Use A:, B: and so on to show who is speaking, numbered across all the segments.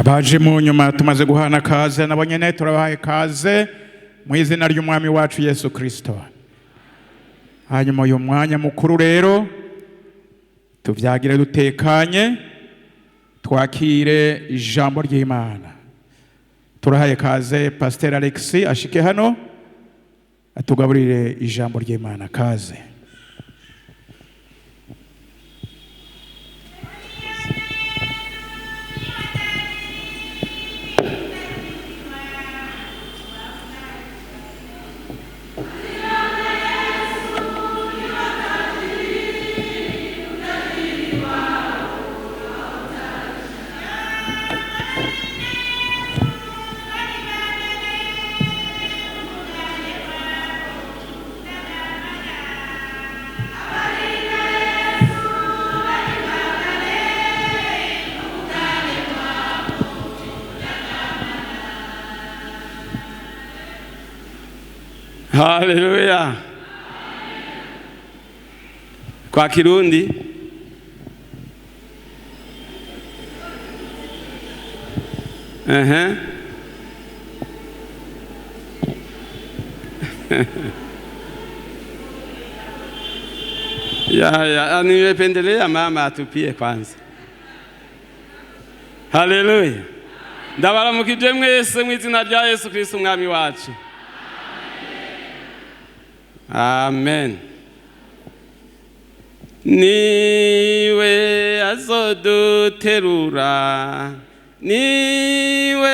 A: abaje mu nyuma tumaze guhana kaze nabo nyene turabahaye kaze mu izina ry'umwami wacu Yesu Kristo. Hanyuma uyu mwanya mukuru rero tuvyagire dutekanye twakire ijambo ry'Imana. Turahaye kaze Pastor Alexis ashike hano atugaburire ijambo ry'Imana. Kaze.
B: Haleluya. Kwa Kirundi ya nimependelea mama atupie kwanza. Haleluya. Ndabaramukije mwese mu izina rya Yesu Kristo umwami wacu. Amen. Niwe azoduterura, niwe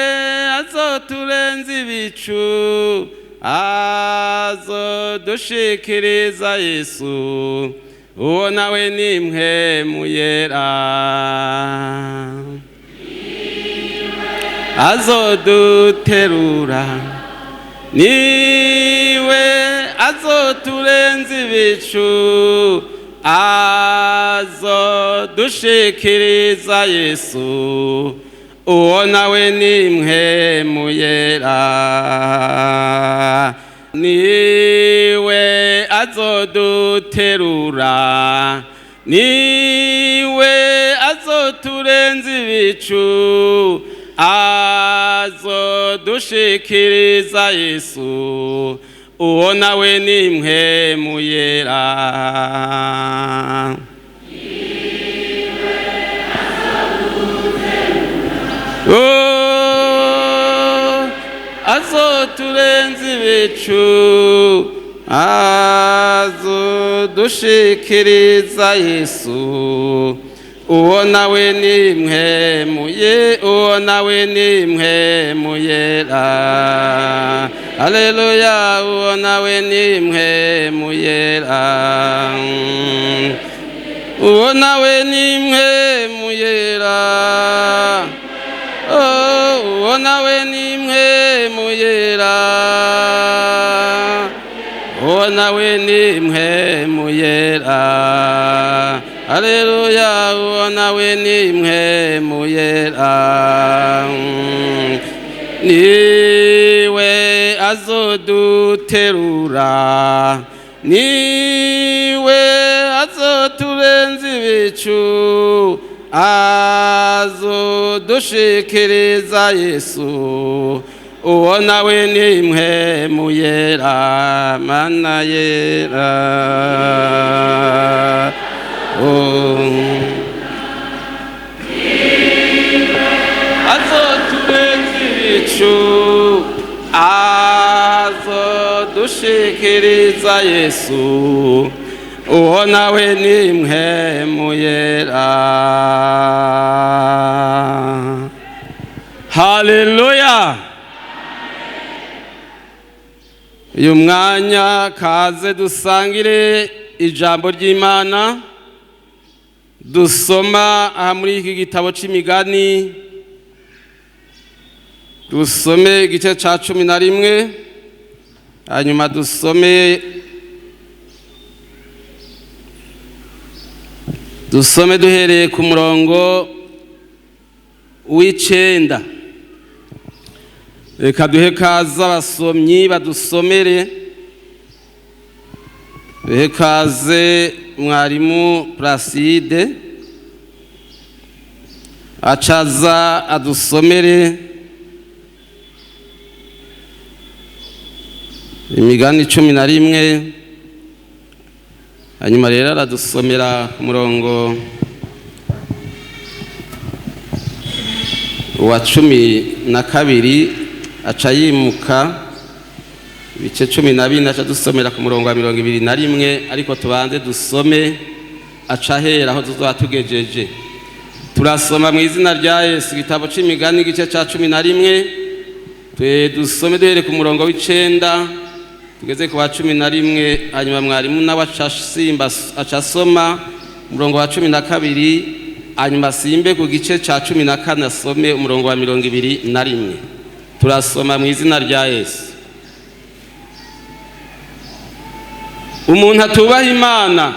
B: azoturenza ibicu, azodushikiriza Yesu, uwo nawe ni mpwemu yera. Azoduterura, niwe azoturenza ibicu, azodushikiriza Yesu, uwo nawe ni mpwemu yera. Niwe azoduterura, niwe azoturenza ibicu, azodushikiriza Yesu, uwo nawe ni mpwemu yera. Azoturenza ibicu, azodushikiriza Yesu, uwo nawe ni mpwemu yera, uwo nawe ni mpwemu yera. Haleluya, uwo nawe ni mpwemu yera. Uwo nawe ni mpwemu yera. Uwo nawe ni mpwemu yera. Uwo nawe ni mpwemu yera. Haleluya, uwo nawe ni mpwemu yera. Niwe azoduterura, niwe azoturenza ibicu, azodushikiriza Yesu, uwo nawe ni mpwemu yera. Mana yera, azoturenza ibicu, azodushikiriza Yesu, uwo nawe ni mpwemu yera. Haleluya. Uyu mwanya kaze dusangire ijambo ry'Imana. Dusoma aha muri iki gitabo c'imigani, dusome igice ca 11, hanyuma dusome duhereye ku murongo w'9. Reka duhe kaze abasomyi badusomere. Duhe kaze mwarimu Placide. acaza adusomere imigani 11, hanyuma rero aradusomera ku murongo wa 12 aca yimuka ibice 12 aca dusomera ku murongo wa 21, ariko tubanze dusome aca hera aho tuzoba tugejeje. Turasoma mu izina rya Yesu igitabo c'imigani igice ca 11, dusome duhere ku murongo w'9 tugeze ku wa 11, hanyuma mwarimu nawe aca asoma umurongo wa 12, hanyuma simbe ku gice ca 14 asome umurongo wa 21. Turasoma mu izina rya Yesu. Umuntu atubaha Imana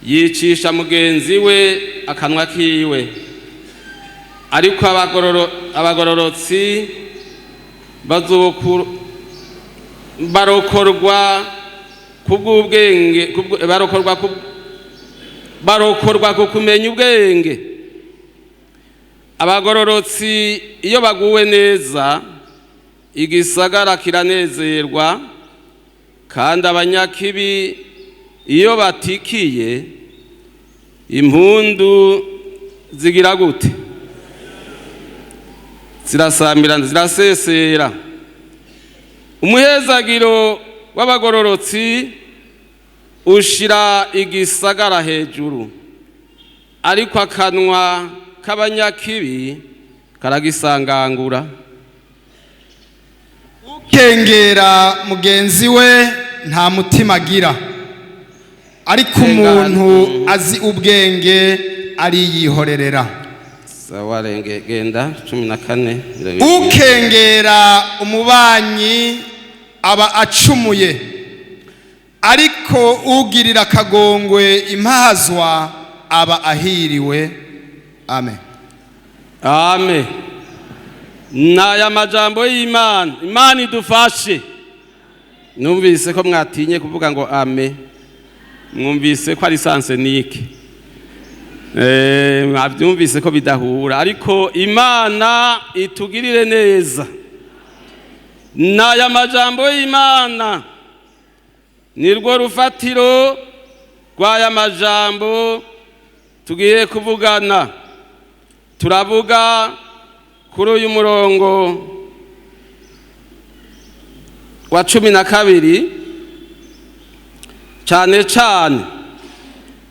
B: yicisha mugenzi we akanwa kiwe, ariko abagororotsi barokorwa kubw'ubwenge, barokorwa ku kumenya ubwenge. Abagororotsi iyo baguwe neza igisagara kiranezerwa, kandi abanyakibi iyo batikiye impundu zigira gute? Zirasambirana, zirasesera. Umuhezagiro w'abagororotsi ushira igisagara hejuru, ariko akanwa k'abanyakibi karagisangangura.
C: Ukengera mugenzi we nta mutima agira, ariko umuntu azi ubwenge ariyihorerera.
B: Sawa, genda 14.
C: Ukengera umubanyi aba acumuye, ariko ugirira akagongwe impazwa aba ahiriwe. Amen.
B: Amen. Naya majambo y'Imana. Imana idufashe. Numvise ko mwatinye kuvuga ngo amen. Mwumvise ko ari sansenike. Mwabyumvise ko bidahura, ariko Imana itugirire neza. Naya majambo y'Imana nirwo rufatiro rw'aya majambo tugiye kuvugana. Turavuga kuri uyu murongo wa 12 cyane cyane,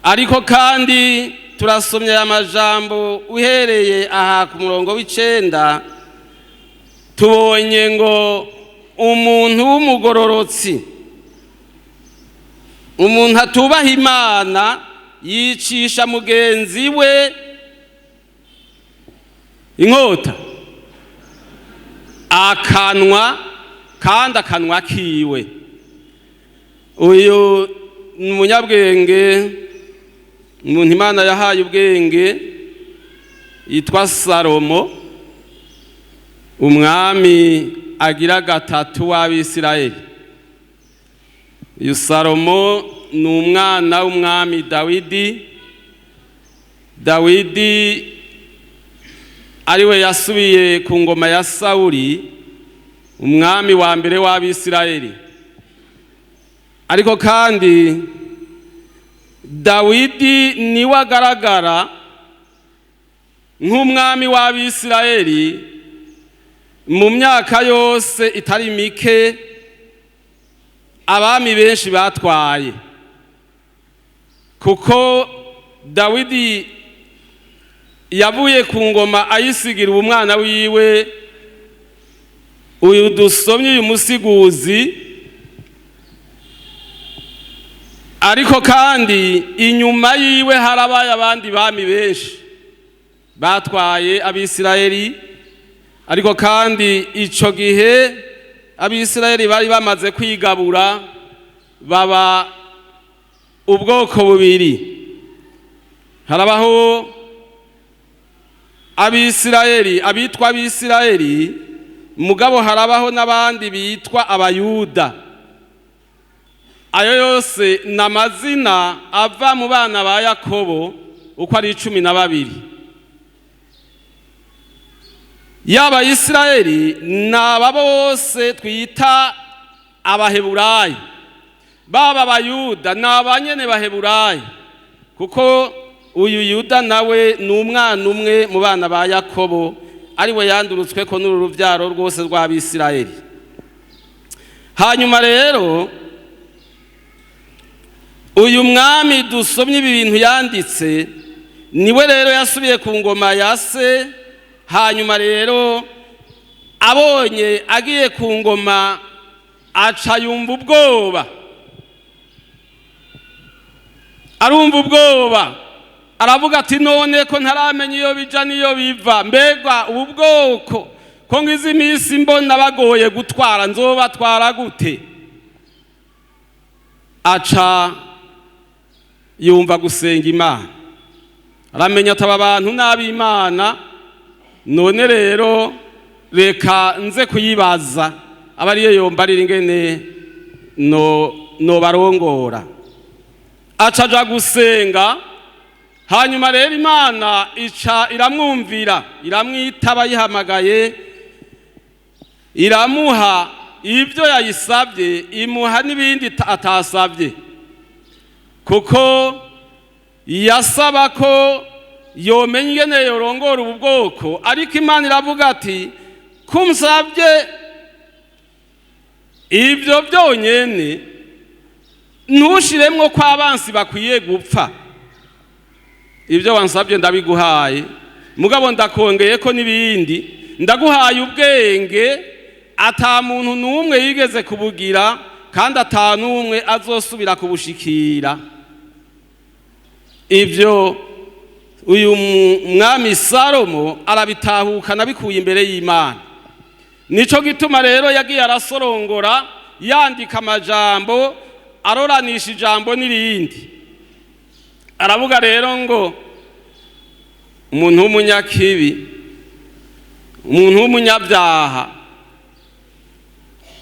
B: ariko kandi turasomye aya majambo uhereye aha ku murongo w'9. Tubonye ngo umuntu w'umugororotsi, umuntu atubaha Imana yicisha mugenzi we inkota, akanwa, kandi akanwa kiwe. Uyu ni umunyabwenge, umuntu Imana yahaye ubwenge, yitwa Salomo, umwami agira gatatu w'Abisirayeli. Uyu Salomo ni umwana w'umwami Dawidi. Dawidi ariwe yasubiye ku ngoma ya Sawuli, umwami wa mbere w'Abisirayeli. Ariko kandi Dawidi niwe agaragara nk'umwami w'Abisirayeli mu myaka yose itari mike abami benshi batwaye, kuko Dawidi yavuye ku ngoma ayisigira umwana wiwe uyu dusomye uyu musiguzi. Ariko kandi inyuma yiwe harabaye abandi bami benshi batwaye Abisirayeli. Ariko kandi ico gihe Abisirayeli bari bamaze kwigabura, baba ubwoko bubiri. Harabaho Abisirayeli, abitwa Abisirayeli, mugabo harabaho n'abandi bitwa Abayuda. Ayo yose n'amazina ava mu bana ba Yakobo uko ari 12. yaba Isirayeli n'aba bose twita abaheburayo, baba abayuda n'abanyene baheburayo, kuko uyu Yuda nawe ni umwana umwe mu bana ba Yakobo, ari we yandurutswe ko n'uru ruvyaro rwose rw'Abisirayeli. Hanyuma rero uyu mwami dusomye ibi bintu yanditse niwe rero yasubiye ku ngoma ya se. Hanyuma rero abonye agiye ku ngoma aca yumva ubwoba, arumva ubwoba, aravuga ati none ko ntaramenya iyo bija niyo biva, mbega ubu bwoko ko ngize iminsi mbona bagoye gutwara, nzobatwara gute? Aca yumva gusenga Imana, aramenya ati aba bantu n'ab'Imana, none rero reka nze kuyibaza aba ariyo yombarira ingene no barongora. Aca aja gusenga, hanyuma rero Imana ica iramwumvira, iramwitaba yihamagaye, iramuha ibyo yayisabye, imuha n'ibindi atasabye, kuko yasaba ko yomenya ingene yorongora ubu bwoko. Ariko Imana iravuga ati kumusabye ibyo byonyene, ntushiremwo ko abansi bakwiye gupfa. Ibyo wansabye ndabiguhaye, mugabo ndakongeye ko n'ibindi, ndaguhaye ubwenge ata muntu n'umwe yigeze kubugira, kandi ata n'umwe azosubira kubushikira. Ibyo uyu mwami Salomo arabitahukana bikuye imbere y'Imana. Nico gituma rero yagiye arasorongora, yandika amajambo, aroranisha ijambo n'irindi. Aravuga rero ngo umuntu w'umunyakibi, umuntu w'umunyabyaha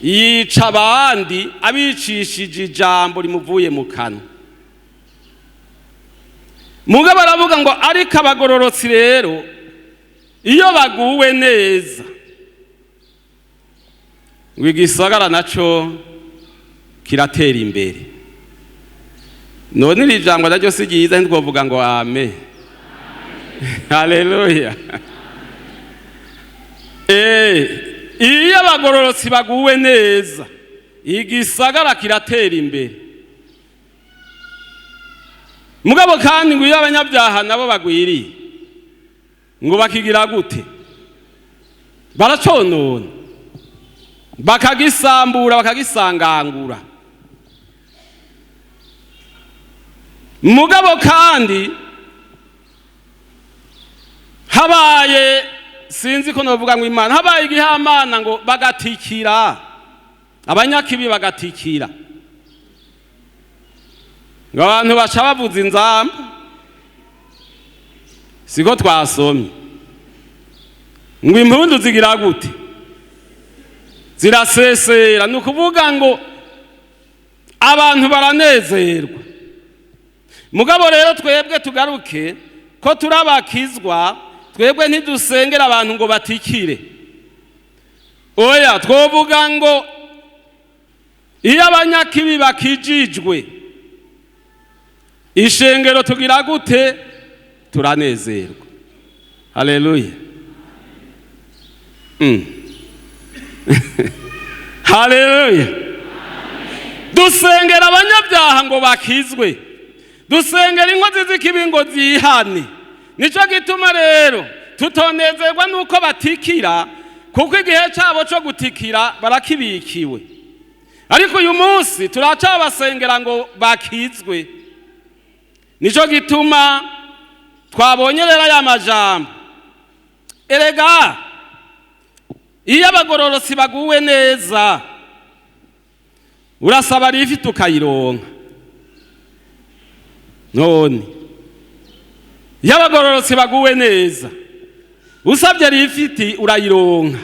B: yica abandi abicishije ijambo rimuvuye mu kanwa. Mugabo aravuga ngo ariko abagororotsi rero iyo baguwe neza, ngo igisagara naco kiratera imbere. None iri jambo naryo si ryiza, ntitwovuga ngo amen? Haleluya. Iyo abagororotsi baguwe neza, igisagara kiratera imbere. Mugabo kandi ngo iyo abanyabyaha nabo bagwiriye, ngo bakigira gute? Baraconona, bakagisambura, bakagisangangura. Mugabo kandi habaye, sinzi ko novuga ngo Imana, habaye igihamana ngo bagatikira, abanyakibi bagatikira, ngo abantu baca bavuza inzamba. Siko twasomye ngo impundu zigira gute? Zirasesera. Ni ukuvuga ngo abantu baranezerwa. Mugabo rero twebwe tugaruke ko turabakizwa, twebwe ntidusengera abantu ngo batikire. Oya, twovuga ngo iyo abanyakibi bakijijwe, ishengero tugira gute? Turanezerwa. Haleluya. Haleluya. Dusengera abanyabyaha ngo bakizwe, dusengera inkozi z'ikibi ngo zihane. Nico gituma rero tutonezerwa nuko batikira, kuko igihe cyabo cyo gutikira barakibikiwe. Ariko uyu munsi turacabasengera ngo bakizwe. Nico gituma twabonye rero aya majambo. Erega iyo abagororotsi baguwe neza, urasaba rifi tukayironka. None iyo abagororotsi baguwe neza, usabye rifiti urayironka.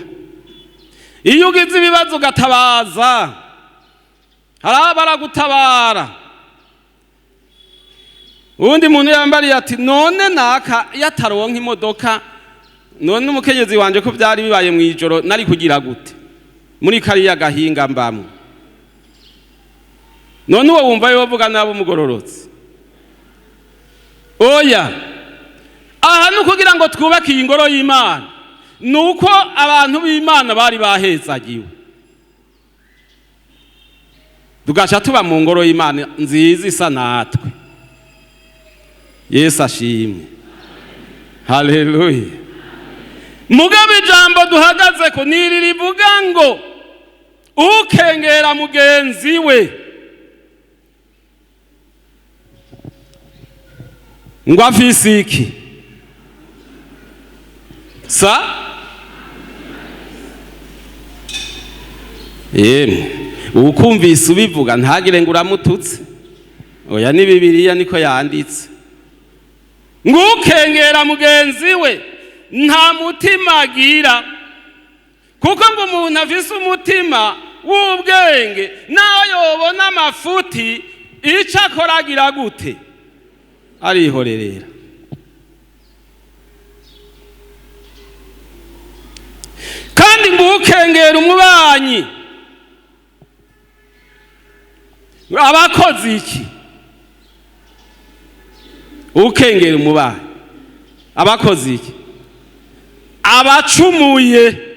B: Iyo ugize ibibazo ugatabaza, haraba baragutabara. Undi muntu yambariye ati none naka yataronka imodoka none umukenyezi wanje ko byari bibaye mu ijoro nari kugira gute muri kariya gahinga mbamwe? None uwo wumva yovuga nabo mugororotse? Oya, aha nukugira ngo twubake ingoro y'Imana, nuko abantu b'Imana bari bahezagiwe, tugaca tuba mu ngoro y'Imana nziza isa natwe. Yesu ashimwe. Haleluya. Mugabe ijambo duhagaze ko niri rivuga ngo ukengera mugenzi we ngo afise iki? Ukumvise ubivuga ntagire ngo uramututse. Oya, ni Bibiliya niko yanditse. Ngo ukengera mugenzi we nta mutima agira, kuko ngo umuntu afise umutima w'ubwenge naho yobona amafuti icyo akora agira gute? Arihorerera. Kandi ngo ukengera umubanyi abakoze iki? Ukengera umubanyi abakoze iki? Abacumuye.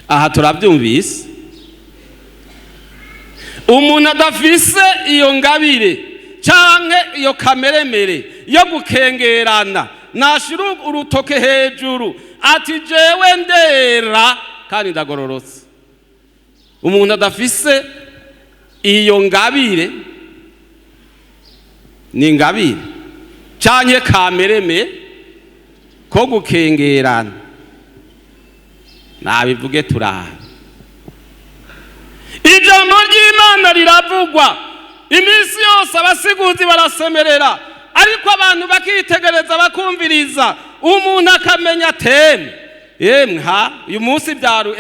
B: Aha turabyumvise. Umuntu adafise iyo ngabire canke iyo kameremere yo gukengerana nashira urutoke hejuru ati jewe ndera kandi ndagororotse. Umuntu adafise iyo ngabire ni ngabire canke kamereme ko gukengerana, nabivuge turaha. Ijambo ry'Imana riravugwa iminsi yose, abasiguzi barasemerera, ariko abantu bakitegereza bakumviriza, umuntu akamenya teme uyu munsi byaru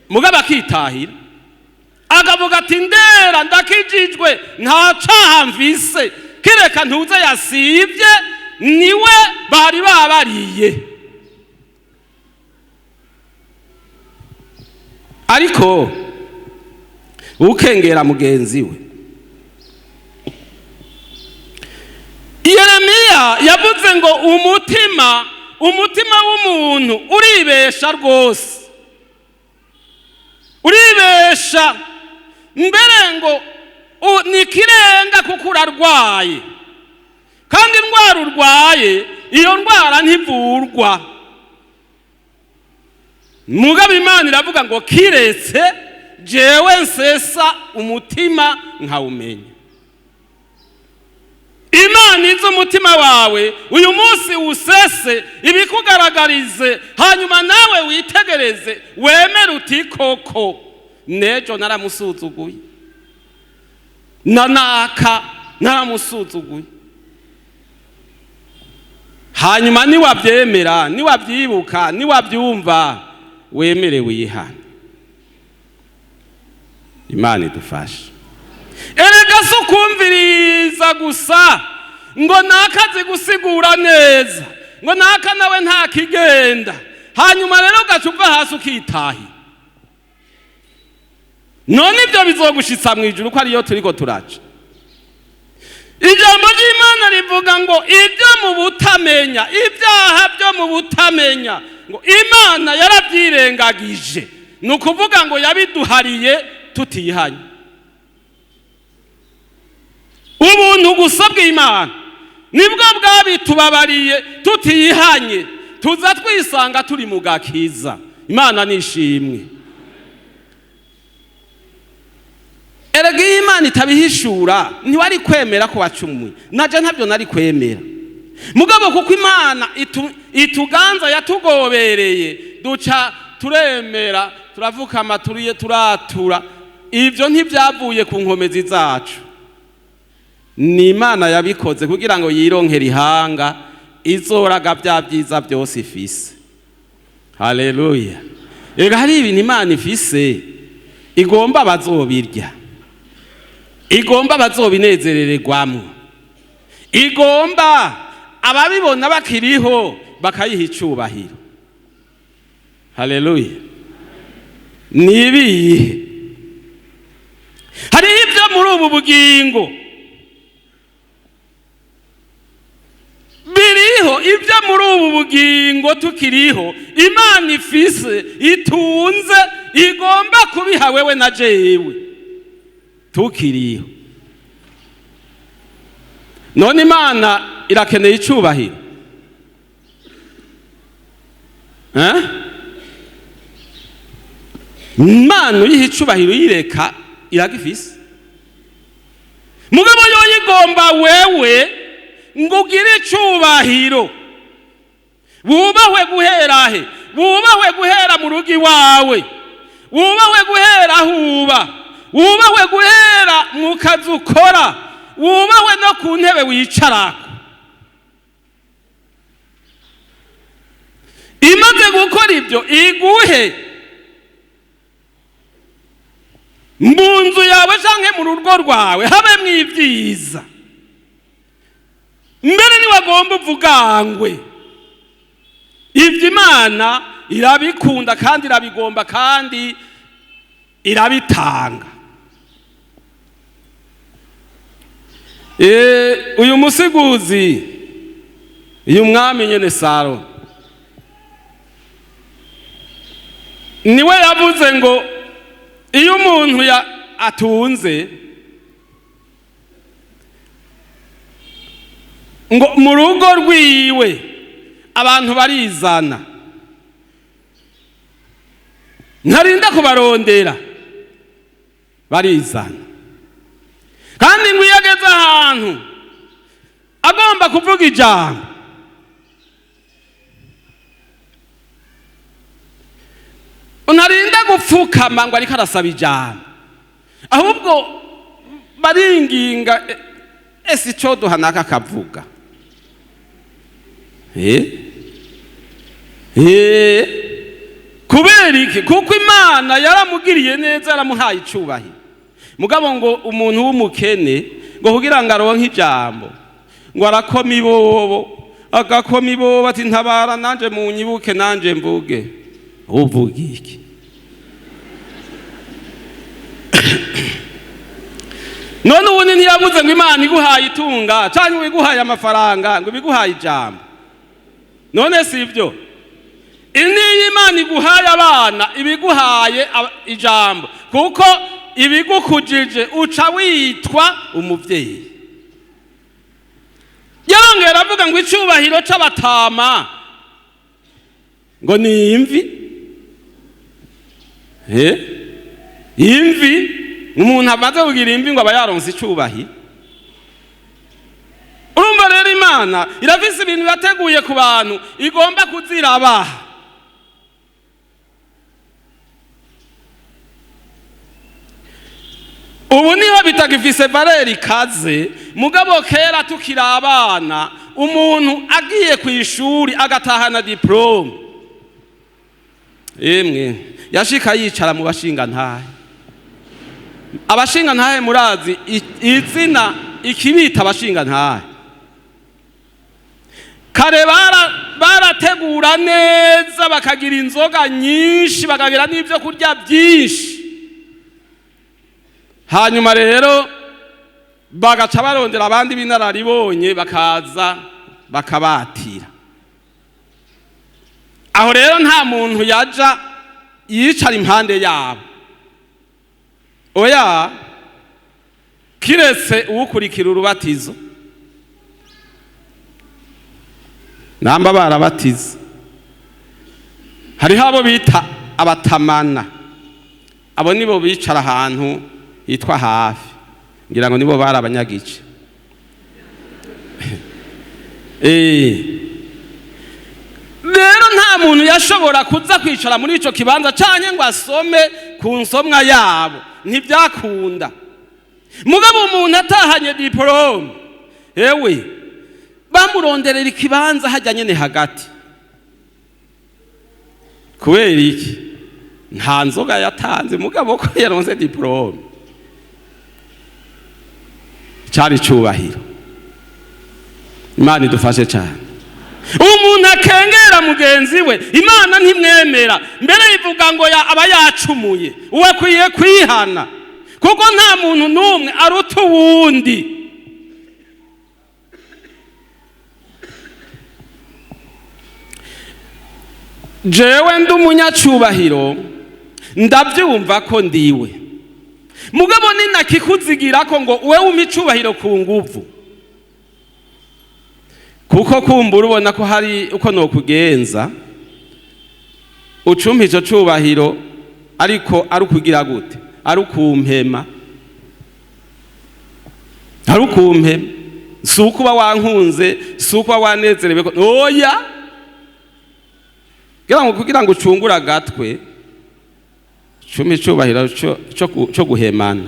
B: mugabo akitahira akavuga ati ndera ndakijijwe nta caha mvise, kireka ntuze yasivye niwe bari babariye. Ariko ukengera mugenzi we, Yeremiya yavuze ngo umutima w'umuntu uribesha rwose, uribesha mbere ngo nikirenga kuko urarwaye, kandi indwara urwaye iyo ndwara ntivurwa. Mugabe Imana iravuga ngo kiretse jewe nsesa umutima nkawumenya. Imana izi umutima wawe uyu munsi usese ibikugaragarize, hanyuma nawe witegereze wemere uti koko nejo naramusuzuguye, nanaka naramusuzuguye. Hanyuma niwabyemera, niwabyibuka, niwabyumva, wemere wihane. Imana idufashe. Erega so kumviriza gusa ngo nakazi gusigura neza, ngo naka nawe nta kigenda, hanyuma rero ugacuva hasi ukitahi. None ibyo bizogushitsa mu ijuru ko ariyo turiko turaca. Ijambo ry'Imana rivuga ngo ibyo mu butamenya, ibyaha byo mu butamenya ngo Imana yarabyirengagije, nukuvuga ngo yabiduhariye tutihanye. Ubuntu gusa bw'Imana nibwo bwabitubabariye tutihanye, tuza twisanga turi mu gakiza. Imana nishimwe. Erega Imana itabihishura ntiwari kwemera ko wacumuye, naje ntabyo nari kwemera. Mugabo kuko Imana ituganza yatugobereye, duca turemera, turavuka amaturiye, turatura. Ibyo ntibyavuye ku nkomezi zacu, ni Imana yabikoze kugira ngo yironkere ihanga izoraga bya byiza byose ifise. Haleluya. Ega hari ibintu Imana ifise igomba bazobirya, igomba bazobinezerererwamo. igomba ababibona bakiriho bakayiha icubahiro. Haleluya. Nibihe hari ibyo muri ubu bugingo biriho, ibyo muri ubu bugingo tukiriho Imana ifise itunze igomba kubiha wewe na jewe tukiriho. None Imana irakeneye icubahiro, Imana uyiha icubahiro yireka iragifise. Mugabo yoyigomba wewe ngo ugire icubahiro, wubahwe guhera he? Wubahwe guhera mu rugo iwawe, wubahwe guhera aho uba, wubahwe guhera mu kazi ukora, wubahwe no ku ntebe wicarako. Imaze gukora ibyo iguhe mu nzu yawe canke mu rugo rwawe habemwo ibyiza. Mbere niwagomba uvugangwe, ibyo Imana irabikunda kandi irabigomba kandi irabitanga. Uyu musiguzi, uyu mwami nyene Salomo niwe yavuze ngo iyo umuntu atunze ngo mu rugo rwiwe abantu barizana, ntarinda kubarondera, barizana. Kandi ngo iyo ageze ahantu agomba kuvuga ijambo, ntarinda gupfukama ngo ariko arasaba ijambo, ahubwo baringinga, ese icyo duhanaka akavuga. Kubera iki? Kuko Imana yaramugiriye neza, yaramuhaye icubahiro. Mugabo ngo umuntu w'umukene ngo kugira ngo aronke ijambo ngo arakoma ibobo, agakoma ibobo ati ntabara nanje munyibuke nanje mvuge. Uvuga iki? None ubundi ntiyavuze ngo Imana iguhaye itunga cyangwa iguhaye amafaranga ngo biguhaye ijambo? None si ibyo? Ini Imana iguhaye abana ibiguhaye ijambo, kuko ibigukujije uca witwa umuvyeyi. Yarongera avuga ngo icubahiro c'abatama ngo ni imvi. Imvi, umuntu amaze kugira imvi ngo aba yaronse icubahiro. Urumva rero Imana irafise ibintu yateguye ku bantu igomba kuzirabaha. Ubu niho bitagifise valeur ikaze. Mugabo kera tukiri abana, umuntu agiye ku ishuri agatahana diplome, emwe yashika yicara mu bashinga ntahe. Abashinga ntahe murazi izina ikibita abashinga ntahe. Kare barategura neza, bakagira inzoga nyinshi, bakagira n'ibyo kurya byinshi. Hanyuma rero bagaca barondera abandi b'inararibonye bakaza bakabatira. Aho rero nta muntu yaja yicara impande yabo, oya, kiretse uwukurikira urubatizo. Namba barabatiza, hariho abo bita abatamana. Abo nibo bicara ahantu yitwa hafi, ngira ngo nibo bari abanyagice. Rero nta muntu yashobora kuza kwicara muri ico kibanza canke ngo asome ku nsomwa yabo, ntibyakunda. Mugabo umuntu atahanye diplome, ewe bamuronderera ikibanza hajya nyene hagati. Kubera iki? Nta nzoga yatanze, mugabo ko yaronse diplome cyari cubahiro. Imana idufashe cyane. Umuntu akengera mugenzi we Imana ntimwemera, mbere ivuga ngo aba yacumuye, uwe akwiye kwihana kuko nta muntu n'umwe aruta uwundi. Jewe ndi umunyacubahiro ndabyumva ko ndiwe, mugabo ninakikuzigira ko ngo uwe umicubahiro ku nguvu, kuko kumbura ubona ko hari uko nokugenza ucumpa ico cubahiro, ariko ari ukugira gute, ari ukumpema, ari ukumpema, si ukuba wankunze, si ukuba wanezerewe, oya, kugira ngo ucungure agatwe cumpa icubahiro co guhemana.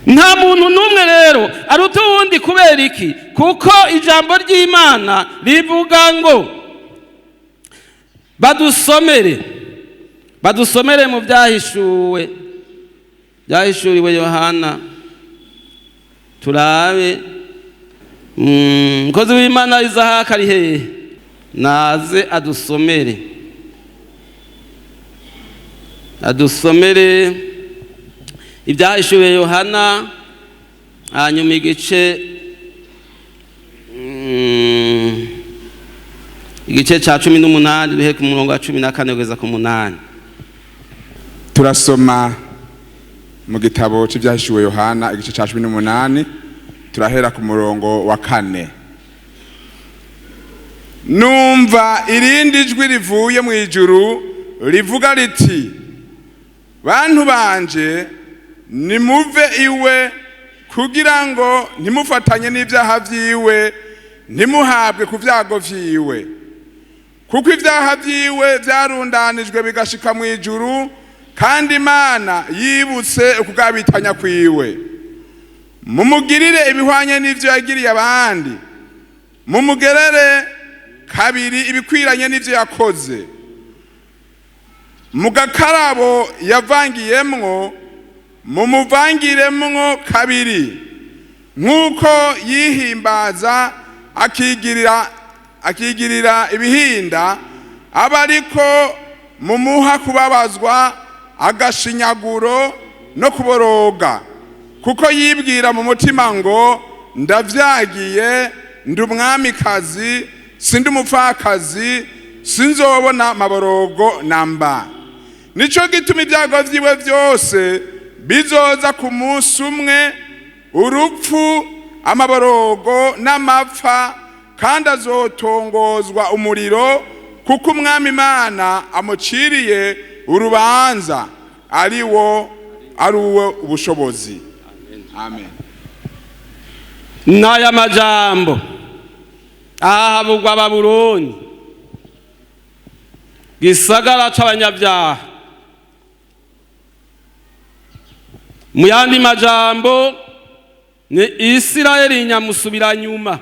B: Nta muntu n'umwe rero aruta uwundi. Kubera iki? Kuko ijambo ry'Imana rivuga ngo badusomere mu byahishuriwe Yohana, turabe. Mukozi w'Imana Izahaka ari hehe? Naze adusomere ibyahishuriwe Yohana, hanyuma igice ca 18 duhere ku murongo wa 14 kugeza ku 8.
D: Turasoma mu gitabo cy'ibyahishuwe Yohana igice ca 18, turahera ku murongo wa 4. Numva irindi jwi rivuye mu ijuru rivuga riti, bantu banje nimuve iwe kugira ngo ntimufatanye n'ibyaha vyiwe, ntimuhabwe ku vyago vyiwe, kuko ibyaha vyiwe vyarundanijwe bigashika mu ijuru, kandi Imana yibutse ukugabitanya kwiwe. Mumugirire ibihwanye n'ivyo yagiriye abandi, mumugerere kabiri ibikwiranye n'ivyo yakoze. Mu gakarabo yavangiyemwo mumuvangiremwo kabiri, nk'uko yihimbaza akigirira ibihinda, aba ariko mumuha kubabazwa, agashinyaguro no kuboroga, kuko yibwira mu mutima ngo ndavyagiye, ndi umwamikazi, sindi umupfakazi, sinzobona maborogo namba. Nico gituma ibyago vyiwe vyose bizoza ku munsi umwe, urupfu, amaborogo n'amapfa, kandi azotongozwa umuriro, kuko umwami Imana amuciriye urubanza, ari uwe ubushobozi. Amen.
B: Naya majambo ahabugwa Babuloni, gisagara c'abanyabyaha. Mu yandi majambo ni Isirayeli nyamusubira nyuma.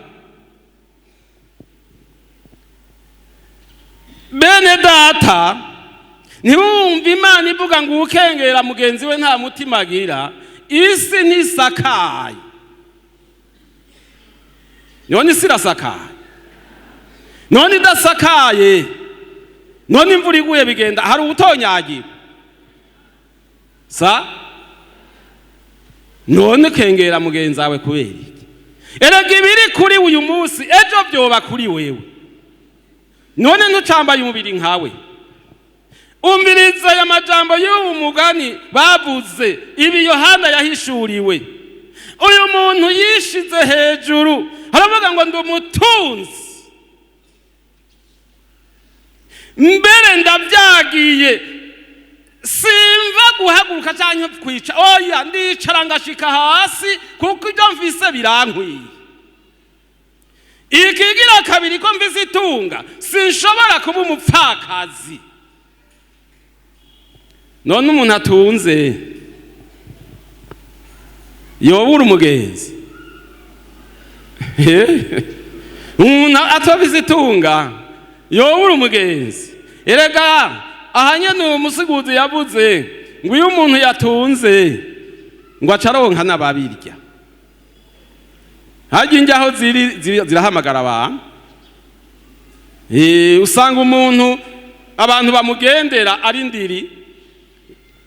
B: Bene data, ntibumva Imana ivuga ngo ukengera mugenzi we nta mutima agira, isi ntisakaye. None isi irasakaye? None idasakaye? None imvura iguye bigenda hari ubutonyagira? None kengera mugenzi wawe kubera iki? Erega ibiri kuri uyu munsi ejo byoba kuri wewe. None ntucambaye umubiri nkawe. Umviriza ya majambo y'uwo mugani bavuze, ibi Yohana yahishuriwe. Uyu muntu yishize hejuru, haravuga ngo ndi umutunzi, mbere ndabyagiye, simva guhaguruka cyangwa kwica, oya ndicara ngashika hasi kuko ibyo mvise birankwiye. Ikigira kabiri ko mvise itunga, sinshobora kuba umupfakazi. None umuntu atunze yobura umugenzi? Umuntu atobise itunga yobura umugenzi? Erega ahanyene umusiguzi yavuze ngo iyo umuntu yatunze ngo acaronka n'ababirya. hajya injyaho zirahamagara abantu. Usanga umuntu abantu bamugendera ari ndiri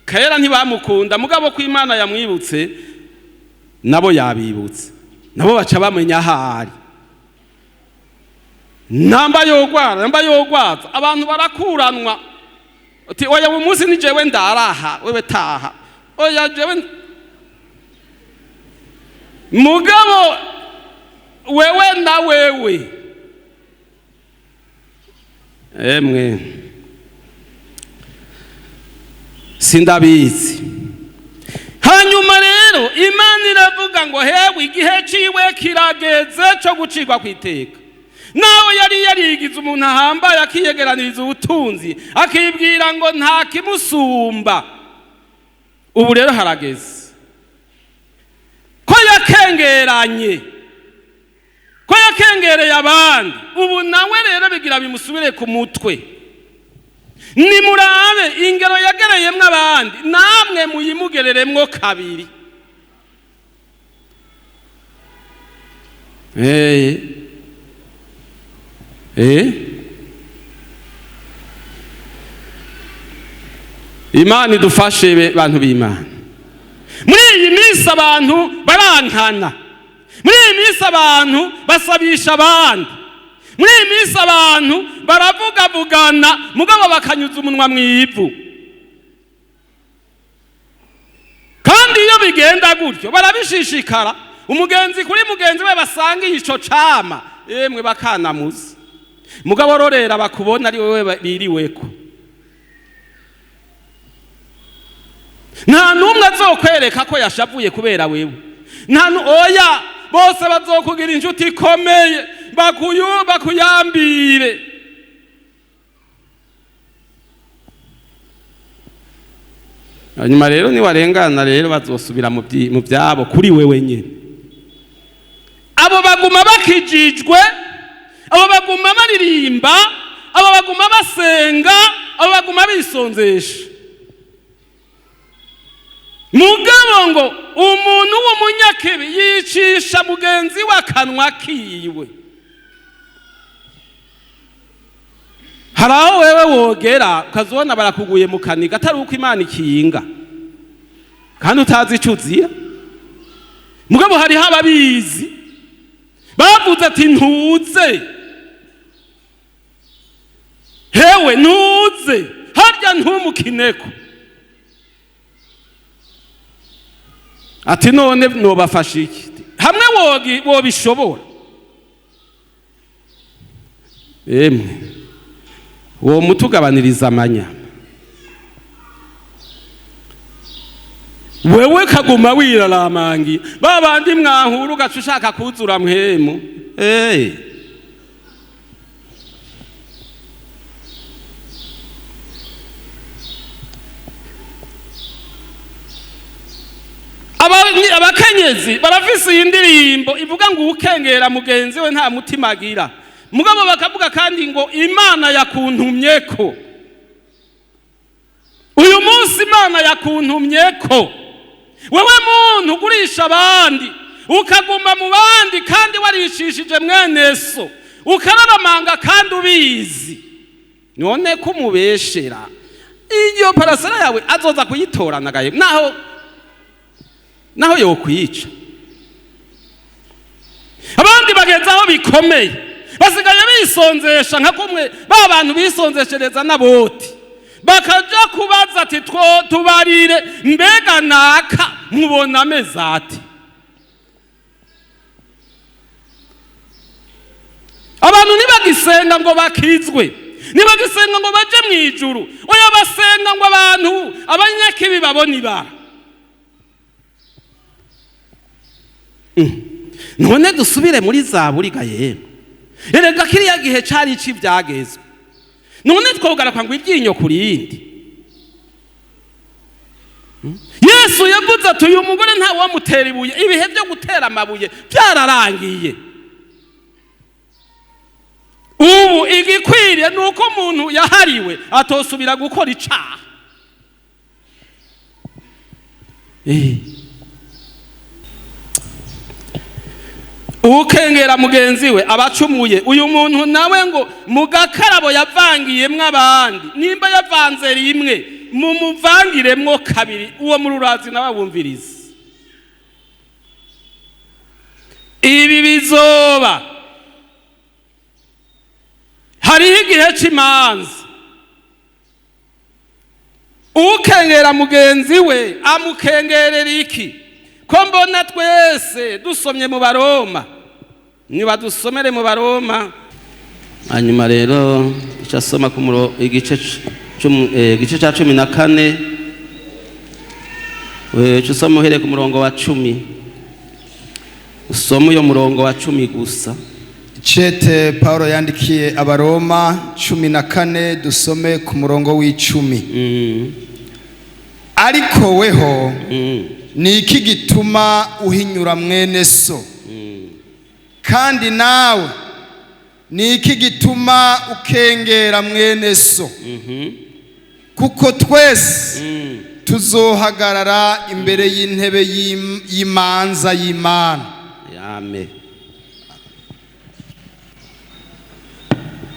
B: kera ntibamukunda, mugabo ko Imana yamwibutse nabo yabibutse, nabo baca bamenya ahari. Namba yogwaza abantu barakuranwa uti oya uyu munsi ni jewe ndaraha wewe taha, oya jewe mugabo wewe na wewe emwe sindabizi. Hanyuma rero Imana iravuga ngo hewe igihe ciwe kirageze cyo gucirwa kwiteka. Nawe yari yarigize umuntu ahambaye akiyegeraniriza ubutunzi akibwira ngo nta kimusumba, ubu rero harageze ko yakengeranye, ko yakengereye abandi, ubu nawe rero bigira bimusubire ku mutwe. Nimurabe ingero yagereyemwo abandi, namwe muyimugereremwo kabiri. Imana idufashe bantu b'Imana. Muri iyi minsi abantu barankana, muri iyi minsi abantu basabisha abandi, muri iyi minsi abantu baravugavugana mugabo bakanyuza umunwa mw'ivu. Kandi iyo bigenda gutyo barabishishikara, umugenzi kuri mugenzi we basangiye ico cama emwe bakanamuza, mugabo rorera bakubona ari wewe biriweko. Nta numwe azokwereka ko yashavuye kubera wewe, oya bose bazokugira inshuti ikomeye bakuyambire. Hanyuma rero niwarengana rero bazosubira mu byabo kuri wewe nyine. Abo baguma bakijijwe, abo baguma baririmba, abo baguma basenga, abo baguma bisonzesha. Mugabo ngo umuntu w'umunyakibi yicisha mugenzi we akanwa kiwe. Haraho wewe wogera ukazona barakuguye mu kaniga atari uko Imana ikinga kandi utazi ico uzira. Mugabo hariho ababizi bavuze ati ntuze, hewe ntuze harya ntumukineko, ati none nobafasha iki hamwe wobishobora. Emwe uwo mutugabaniriza amanyama, wewe kaguma wiraramangi babandi mwahura ugaca ushaka kuzura mpemu. Abakenyezi barafise iyi ndirimbo ivuga ngo ukengera mugenzi we nta mutima agira, mugabo bakavuga kandi ngo Imana yakuntumyeko. Uyu munsi Imana yakuntumyeko, wewe muntu ugurisha abandi ukaguma mu bandi kandi warishishije mwene so ukararamanga kandi ubizi, none ko umubeshera iyo parasera yawe azoza kuyitorana gaye naho yokwica. Abandi bagezaho bikomeye basigaye bisonzesha nka kumwe ba bantu bisonzeshereza n'aboti, bakaja kubaza ati tubarire mbega naka mubona ameze ati. Abantu nibagisenga ngo bakizwe, nibagisenga ngo baje mwijuru, oya basenga ngo abantu abanyakibi babona ibara. None dusubire muri Zaburi gaye, erega kiriya gihe cari ici byagezwe, none twogaraka ngo iryinyo kurindi. Yesu yavuze ati uyu mugore nta wamutera ibuye, ibihe byo gutera amabuye byararangiye. Ubu igikwiriye nuko umuntu yahariwe atosubira gukora icaha. ukengera mugenzi we abacumuye. Uyu muntu nawe ngo mu gakarabo yavangiyemwo abandi, nimba yavanze rimwe mumuvangiremwo kabiri, uwo mu rurazi nawe abumvirize. Ibi bizoba hariho igihe cy'imanza, ukengera mugenzi we amukengerera iki? Ko mbona twese dusomye mu Baroma, niba dusomere mu Baroma. Hanyuma rero icasoma ku igice ca 14, usoma uhereye ku murongo wa 10, usoma uyo murongo wa 10 gusa.
C: Cete Paulo yandikiye Abaroma 14, dusome ku murongo w'10. Ariko weho ni iki gituma uhinyura mwene so? Kandi nawe ni iki gituma ukengera mwene so? Kuko twese tuzohagarara imbere y'intebe y'imanza y'Imana.
B: Amen.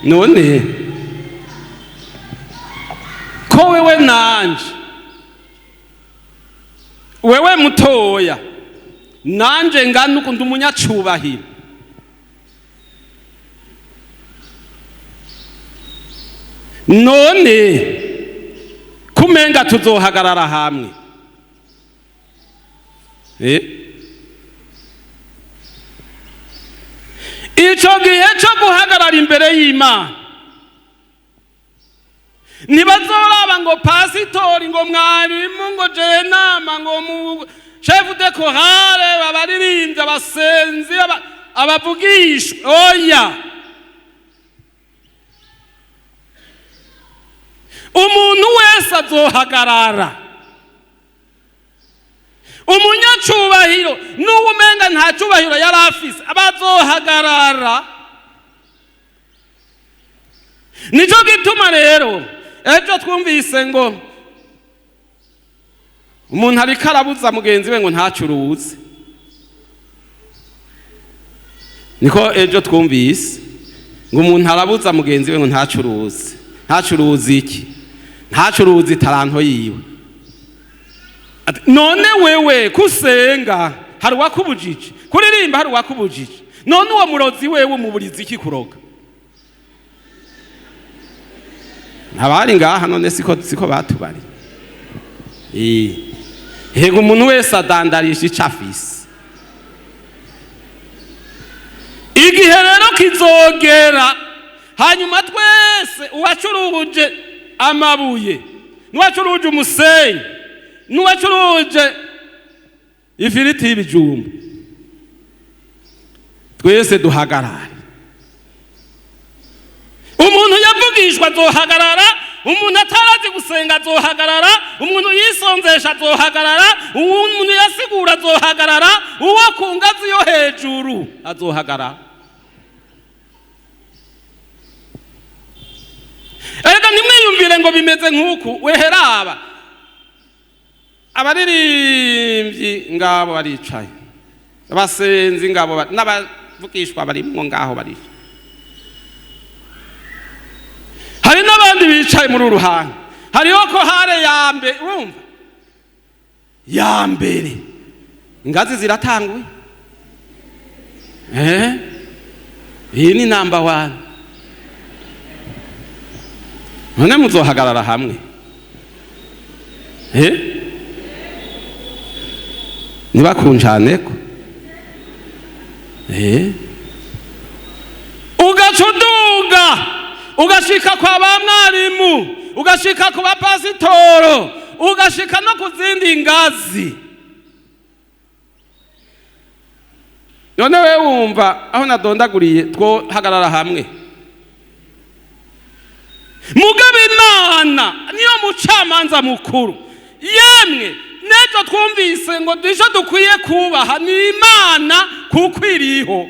B: None ko wewe nanje, wewe mutoya nanje ngana ukunda umunyacubahiro, none kumenga tuzohagarara hamwe ico gihe cyo guhagarara imbere y'Imana ntibazoraba ngo pasitori, ngo mwarimu, ngo jenama, ngo mu chef de chorale, abaririmbyi, abasenzi, abavugishwa. Oya, umuntu wese azohagarara. Umunyacubahiro n'uwumenga nta cubahiro yari afise abazohagarara. Nico gituma rero ejo twumvise ngo umuntu ariko arabuza mugenzi we ngo ntacuruze. Niko ejo twumvise ngo umuntu arabuza mugenzi we ngo ntacuruze. Ntacuruze iki? Ntacuruze taranto yiwe. None wewe kusenga hari wakubujije, kuririmba hari wakubujije, none uwo murozi wewe umuburiza iki kuroga? Ntabari ngaha none siko batubari. Hego umuntu wese adandarisha icafise. Igihe rero kizogera, hanyuma twese uwacuruje amabuye, n'uwacuruje umusenyi, n'uwacuruje ifiriti y'ibijumba, twese duhagarare. Umuntu yavugishwa azohagarara, umuntu atarazi gusenga azohagarara, umuntu yisonzesha azohagarara, umuntu yasigura azohagarara, uwo ku ngazi yo hejuru azohagarara. Erega nimwiyumvire ngo bimeze nk'uku, weheraba abaririmbyi ngabo baricaye, abasenzi ngabo n'abavugishwa barimwo ngaho baricaye, hari n'abandi bicaye muri uruhanga. Hariho ko hare yambe, urumva yambere ingazi ziratanguye. Iyi ni number 1. None muzohagarara hamwe nibakunjaneko ugacuduga ugashika kwa ba mwarimu, ugashika ku bapasitoro, ugashika no ku zindi ngazi. None we wumva aho nadondaguriye twohagarara hamwe? Mugabe Imana niyo mucamanza mukuru. Yemwe nejo twumvise ngo disho dukwiye kubaha ni Imana kuko iriho.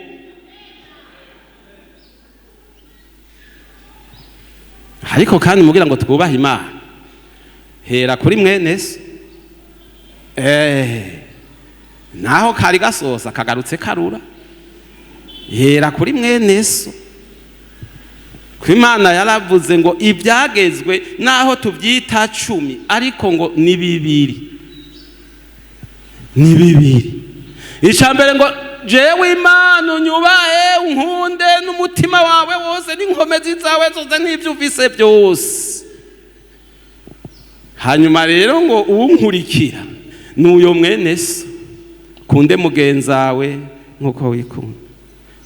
B: Ariko kandi mugira ngo twubahe Imana, hera kuri mwene se. Naho kari gasosa kagarutse karura. hera kuri mwene so. Ko Imana yaravuze ngo ibyagezwe naho tubyita 10 ariko ngo ni 2. Ni 2. Icambere ngo jewe Imana unyubahe unkunde n'umutima wawe wose n'inkomezi zawe zose n'ivyo ufise byose. Hanyuma rero ngo uwunkurikira n'uyo mwene so, kunde mugenzawe nkuko wikunda.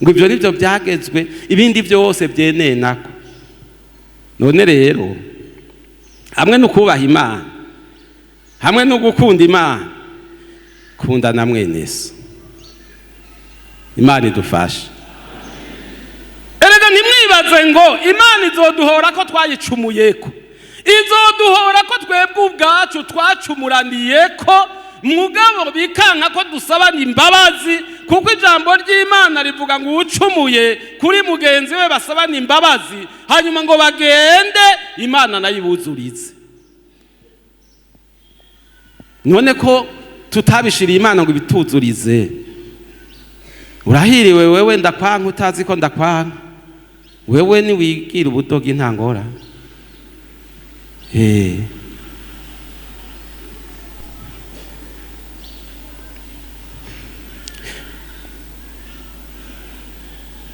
B: Ngo ibyo nibyo byagezwe, ibindi byose byeneye nako. None rero hamwe no kubaha Imana, hamwe no gukunda Imana, kunda na mwene so. Imana idufashe. Erega ntimwibaze ngo Imana izoduhora ko twayicumuyeko, izoduhora ko twebwe ubwacu twacumuraniyeko, mugabo bikanka ko dusabana imbabazi, kuko ijambo ry'Imana rivuga ngo ucumuye kuri mugenzi we basabana imbabazi, hanyuma ngo bagende Imana nayo ibuzurize. None ko tutabishiriye Imana ngo ibituzurize, urahiriwe wewe ndakwanka utazi ko ndakwanka. Wewe ni wigira ubudogi ntangora.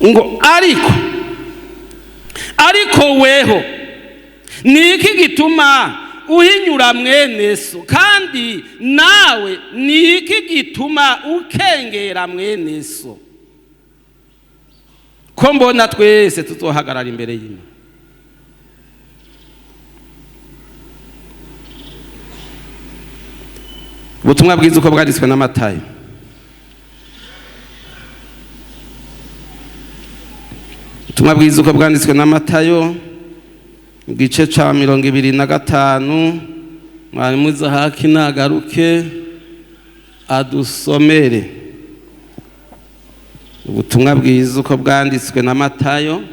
B: Ngo ariko weho niki gituma uhinyura mwene so, kandi nawe niki gituma ukengera mwene so? Ko mbona twese tuzohagarara imbere y'Imana. Ubutumwa bwiza uko bwanditswe na Matayo. Ubutumwa bwiza uko bwanditswe na Matayo, igice ca 25. Mwarimu Zahaki nagaruke adusomere ubutumwa bwiza uko bwanditswe na Matayo,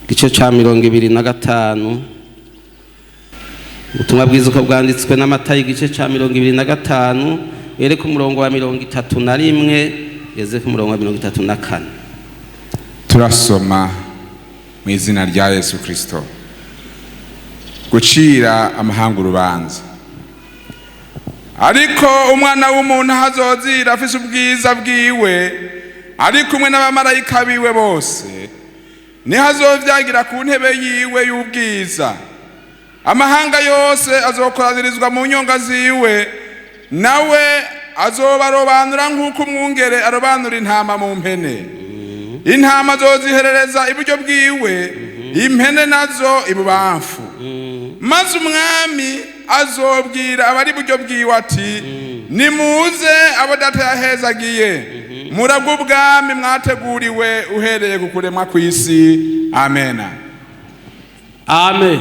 B: igice ca 25. Ubutumwa bwiza uko bwanditswe na Matayo, igice ca 25, ere ku murongo wa 31 geze ku murongo wa 34.
D: Turasoma mu izina rya Yesu Kristo. Gucira amahanga urubanza. Ariko umwana w'umuntu hazozira afise ubwiza bwiwe, ari kumwe n'abamarayika biwe bose, ni hazovyagira ku ntebe yiwe y'ubwiza. Amahanga yose azokoranirizwa mu nyonga ziwe, nawe azobarobanura nk'uko umwungere arobanura intama mu mpene. Intama zoziherereza iburyo bwiwe, impene nazo ibubamfu. Maze umwami azobwira abari iburyo bwiwe ati, nimuze abo data yahezagiye, muragwa ubwami mwateguriwe uhereye ku kuremwa kw'isi. Amen.
B: Amen.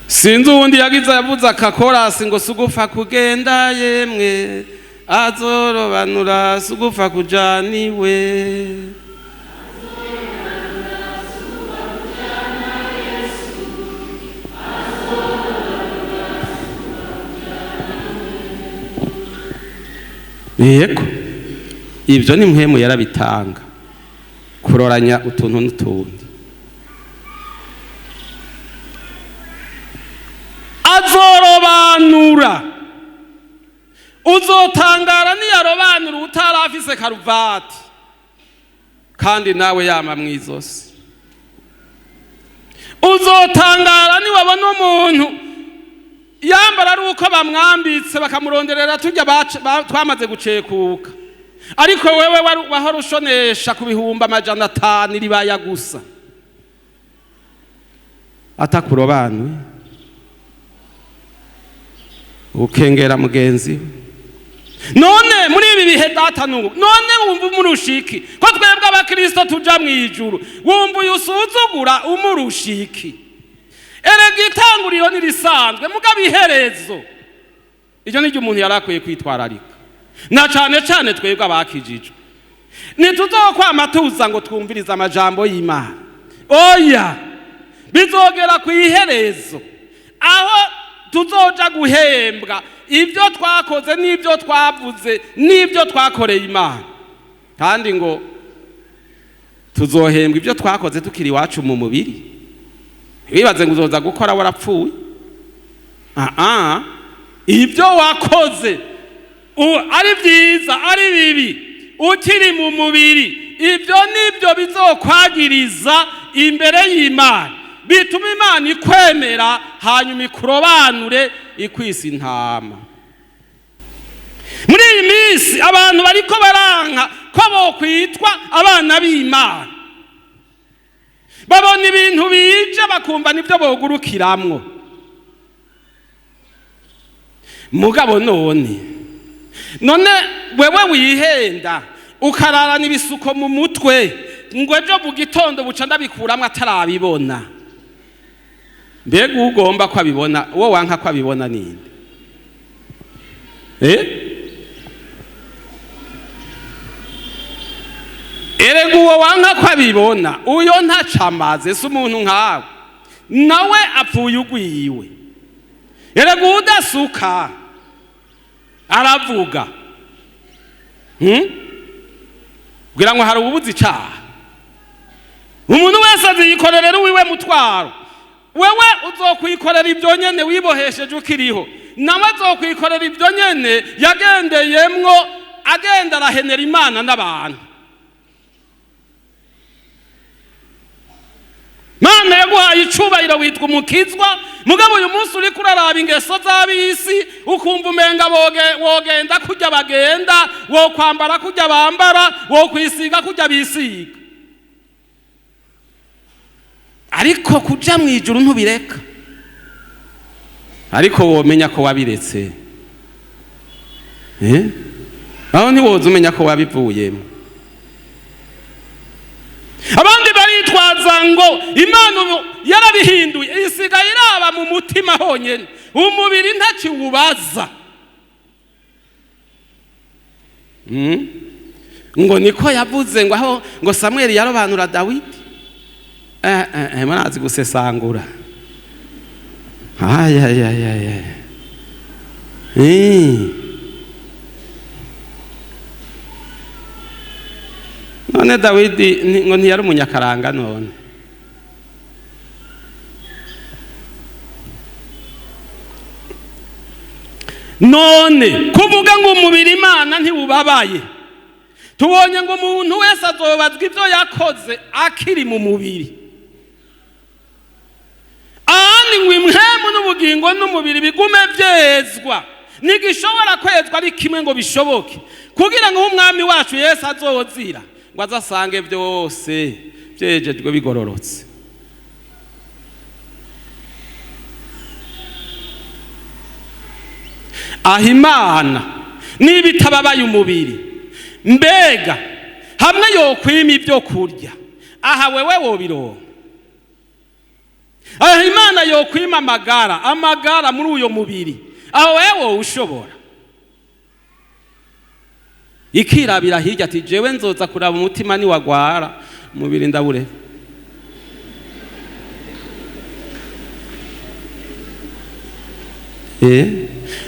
B: Sinzi uwundi yagize yavuze akakorasi ngo sugufa kugenda yemwe, azorobanura sugufa kujaniwe. Yego, ibyo ni mpemu yarabitanga, kuroranya utuntu n'utundi. Azorobanura, uzotangara niyarobanura utarafise karuvati kandi nawe yama mwizosi. Uzotangara niwabona umuntu yambara ari uko bamwambitse bakamuronderera tujya twamaze gucekuka, ariko wewe wahora ushonesha ku bihumbi 500 ribaya gusa atakurobanuye, ukengera mugenzi. None muri ibi bihe data n'ubu, none wumva umurushiki ko twebwe abakristo tuja mu ijuru, wumva uyusuzugura umurushiki? Erega itanguriro nirisanzwe, mugabo iherezo iryo niryo umuntu yarakwiye kwitwararika, na cane cane twebwe abakijijwe. Ntituzokwama tuza ngo twumvirize amajambo y'Imana, oya, bizogera ku iherezo aho tuzoja guhembwa ibyo twakoze n'ibyo twavuze n'ibyo twakoreye Imana. Kandi ngo tuzohembwa ibyo twakoze tukiri iwacu mu mubiri. Wibaze ngo uzoza gukora warapfuye. Ibyo wakoze ari byiza ari bibi ukiri mu mubiri, ibyo nibyo bizokwagiriza imbere y'Imana, bituma Imana ikwemera hanyuma ikurobanure ikwisa intama. Muri iyi minsi abantu bariko baranka ko bokwitwa abana b'Imana, babona ibintu bije bakumva nibyo bogurukiramwo. Mugabo none wewe wihenda ukararana ibisuko mu mutwe ngo ejo mu gitondo buca ndabikuramwo atarabibona. Mbega ugomba ko abibona, uwo wanka ko abibona ninde? Erega uwo wanka ko abibona uyo ntacamaze si umuntu nkawe, nawe apfuye ugwiwe. Erega udasuka aravuga kugira ngo hari ububuzi icaha. Umuntu wese aziyikorera uwiwe mutwaro. Wewe uzokwikorera ibyo nyene wibohesheje ukiriho, nawe azokwikorera ibyo nyene yagendeyemwo agenda arahenera Imana n'abantu. Mana yaguhaye icubahiro witwa umukizwa, mugabo uyu munsi uri kuraraba ingeso z'abisi ukumva umenga wogenda kujya bagenda, wo kwambara kujya bambara, wo kwisiga kujya bisiga. Ariko kuja mu ijuru ntubireka, ariko womenya ko wabiretse. Aho ntiwoza umenya ko wabivuyemo. Abandi baritwaza ngo Imana yarabihinduye, isigaye iraba mu mutima honyene, umubiri ntakiwubaza. Ngo niko yavuze ngo aho ngo Samuel yarobanura Dawidi. Murazi gusesangura. None Dawidi ngo ntiyari umunyakaranga none. None kuvuga ngo umubiri Imana ntiwubabaye, tubonye ngo umuntu wese azobazwa ibyo yakoze akiri mu mubiri. Ahandi ngo impwemu n'ubugingo n'umubiri bigume byezwa, ntigishobora kwezwa ari kimwe ngo bishoboke, kugira ngo umwami wacu Yesu azozira ngo azasange byose byejejwe bigororotse. Imana niba itababaye umubiri, mbega hamwe yokwima ibyo kurya, aha wewe wobironka. Imana yokwima amagara muri uyo mubiri, aho wewe ushobora. Ikirabira hirya ati jewe nzoza kuraba umutima ni wagwara, umubiri ndabure.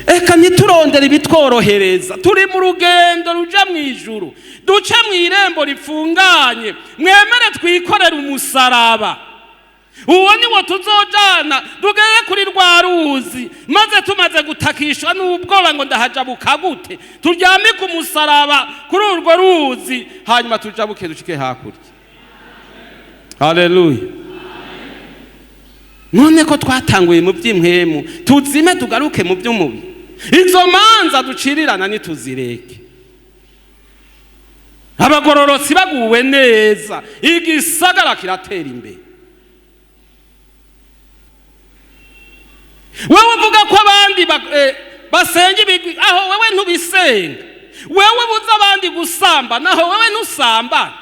B: Eka ntiturondere ibitworohereza, turi mu rugendo ruja mu ijuru, duce mu irembo ripfunganye, mwemere twikorera umusaraba. Uwo niwo tuzojana dugere kuri rwa ruzi, maze tumaze gutakishwa n'ubwoba ngo ndahajabuka gute, turyame ku musaraba kuri urwo ruzi, hanyuma tujabuke dushike hakurya. Haleluya. None ko twatanguye mu by'impwemu, tuzime tugaruke mu by'umubiri. Izo manza ducirirana nituzireke. Abagororotsi baguwe neza, igisagara kiratera imbere. Wewe uvuga ko abandi basenga ibigwi, aho wewe ntubisenga. Wewe buza abandi gusamba, naho wewe ntusamba.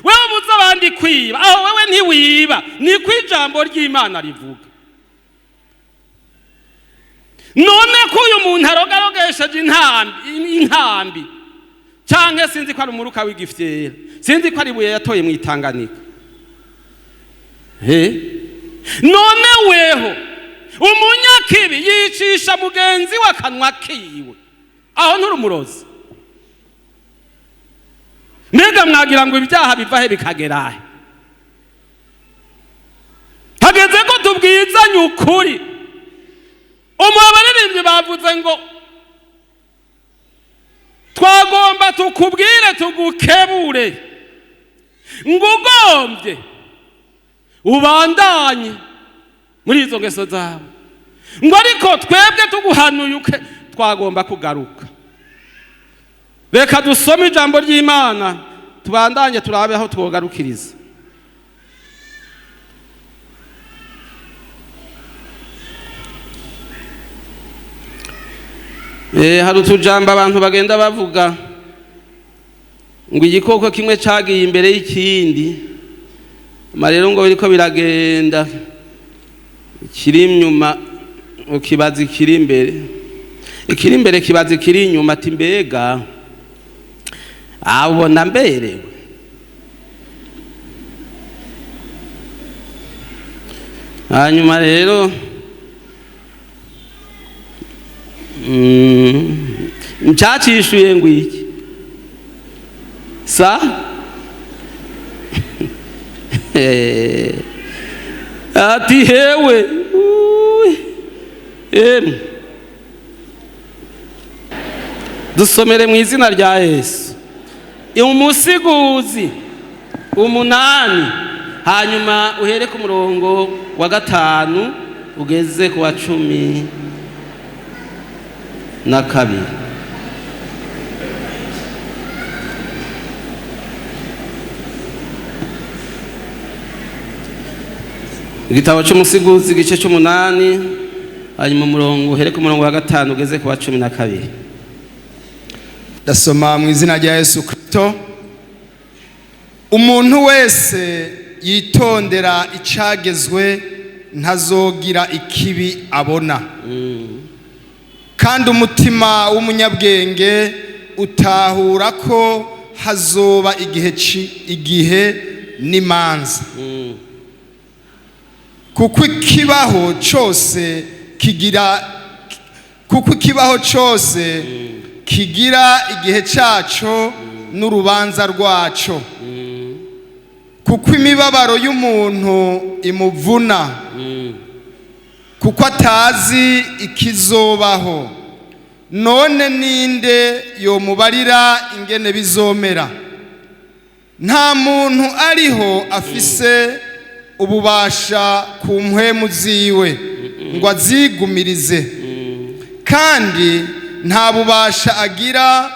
B: Wewe buza abandi kwiba, aho wewe ntiwiba. Ni ko ijambo ry'Imana rivuga. None ko uyu muntu arogarogesheje inkambi, canke sinzi ko ari umuruka w'igifyera, sinzi ko ari buye yatoye mu Itanganika. none weho umunyakibi yicisha mugenzi we akanwa kiwe, aho nturi umurozi? Mbega mwagira ngo ibyaha biva he bikagera he? Hageze ko tubwizanye ukuri. Umubaririmbyi bavuze ngo twagomba tukubwire tugukebure, ngo ugombye ubandanye muri izo ngeso zawe, ngo ariko twebwe tuguhanuye twagomba kugaruka. Reka dusome ijambo ry'Imana tubandanye turabe aho twogarukiriza. Hari utujambo abantu bagenda bavuga ngo igikoko kimwe cagiye imbere y'ikindi, marero ngo biriko biragenda kiri inyuma ukibaza ikiri imbere kibaza ikiri inyuma, ati mbega abona mberewe. Hanyuma rero ncacishuye ngo iki sa ati hewe dusomere mu izina rya Yesu umusiguzi 8, hanyuma uhere ku murongo wa 5 ugeze ku wa 12. Igitabo cy'umusiguzi igice 8, hanyuma umurongo uhere ku murongo wa 5 ugeze ku wa 12.
C: Ndasoma mu izina rya Yesu Kristo. Umuntu wese yitondera icagezwe ntazogira ikibi abona. Kandi umutima w'umunyabwenge utahura ko hazoba igihe n'imanza. Kuko ikibaho cyose kigira igihe cyaco n'urubanza rwaco. Kuko imibabaro y'umuntu imuvuna, kuko atazi ikizobaho. None ninde yomubarira ingene bizomera? Nta muntu ariho afise ububasha ku mpwemu ziwe ngo azigumirize, kandi nta bubasha agira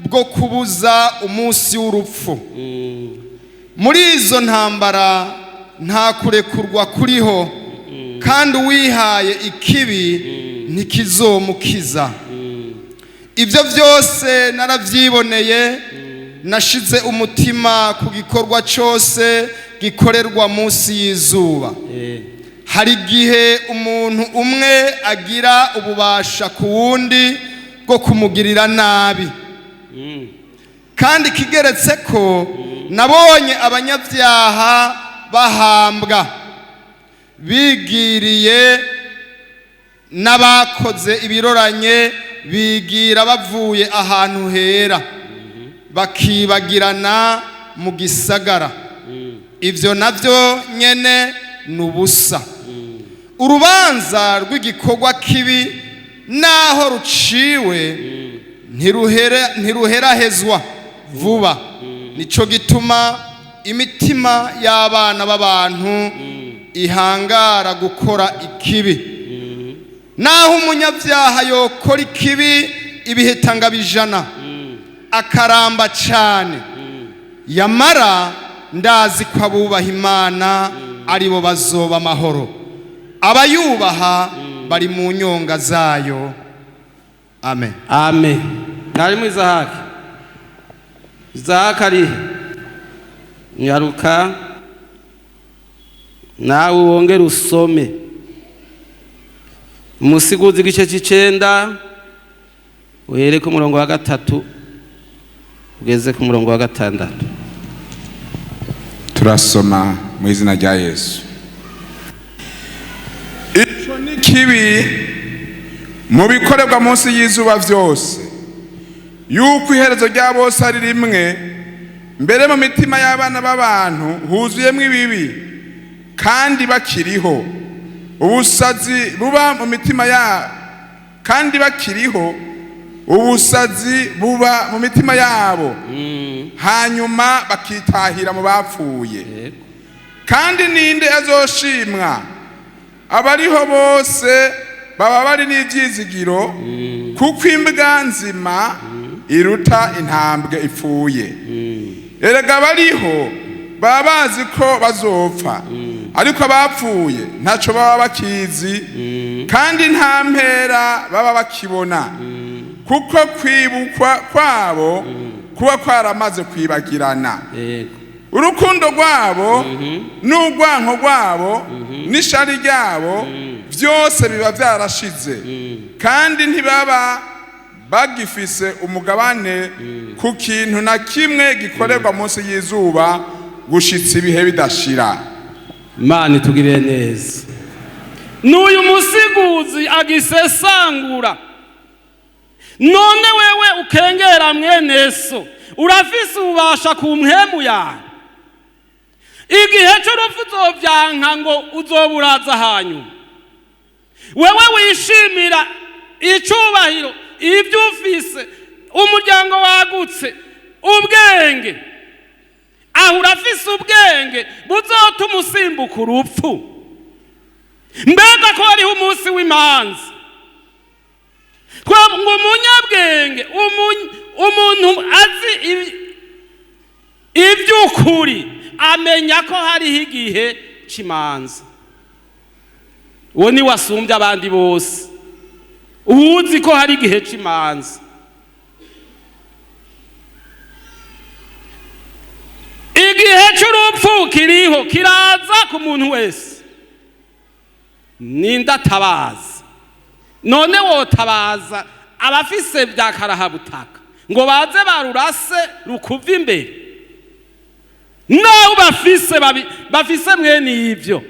C: bwo kubuza umunsi w'urupfu. Muri izo ntambara nta kurekurwa kuriho, kandi uwihaye ikibi ntikizomukiza. Ibyo byose naravyiboneye, nashize umutima ku gikorwa cyose gikorerwa munsi y'izuba. Hari igihe umuntu umwe agira ububasha ku wundi bwo kumugirira nabi. Kandi kigeretse ko nabonye abanyabyaha bahambwa bigiriye, n'abakoze ibiroranye bigira bavuye ahantu hera bakibagirana mu gisagara. Ibyo navyo nyene nubusa. Urubanza rw'igikorwa kibi naho ruciwe ntiruherahezwa vuba. Nico gituma imitima y'abana b'abantu ihangara gukora ikibi. Naho umunyabyaha yokora ikibi ibihetangabijana akaramba cyane, yamara ndazi ko abubaha Imana aribo bazoba amahoro. Abayubaha bari mu nyonga zayo. Amen.
B: Amen. Nari Izahaki. Izahaki ari nyaruka nawe wongere usome umusiguzi igice c'9 uhere ku murongo wa 3 ugeze ku murongo wa 6.
D: Turasoma mu izina rya Yesu. n'ikibi mu bikorerwa munsi y'izuba byose, yuko iherezo rya bose ari rimwe. Mbere mu mitima y'abana b'abantu huzuyemo ibibi, kandi bakiriho ubusazi buba mu mitima yabo, kandi bakiriho ubusazi buba mu mitima yabo, hanyuma bakitahira mu bapfuye. Kandi ninde azoshimwa? Abariho bose baba bari n'ibyizigiro, kuko imbwa nzima iruta intambwe ipfuye. Erega abariho baba bazi ko bazopfa, ariko abapfuye ntaco baba bakizi, kandi nta mpera baba bakibona, kuko kwibukwa kwabo kuba kwaramaze kwibagirana. Urukundo rwabo n'urwanko rwabo n'ishari ryabo byose biba byarashize, kandi ntibaba bagifise umugabane ku kintu na kimwe gikorerwa munsi y'izuba gushitsa ibihe bidashira.
E: Imana itugirire neza. N'uyu musiguzi agisesangura, none wewe ukengera mwene so, urafise ububasha ku mpemu yawe. Igihe cy'urupfu uzovyanka ngo uzoburaza hanyuma. Wewe wishimira icubahiro, ibyo ufise, umuryango wagutse, ubwenge, aho urafise ubwenge buzotuma usimbuka urupfu. Mbega ko hariho umunsi w'imanza, ngo umunyabwenge, umuntu azi iby'ukuri amenya ko hariho igihe cy'imanza. Uwo ni wasumbye abandi bose, uzi ko hari igihe cy'imanza. Igihe cy'urupfu kiriho, kiraza ku muntu wese. Ninde atabaza? None wotabaza abafise bya karahabutaka ngo baze barurase rukuva imbere? Naho bafise mwene ibyo,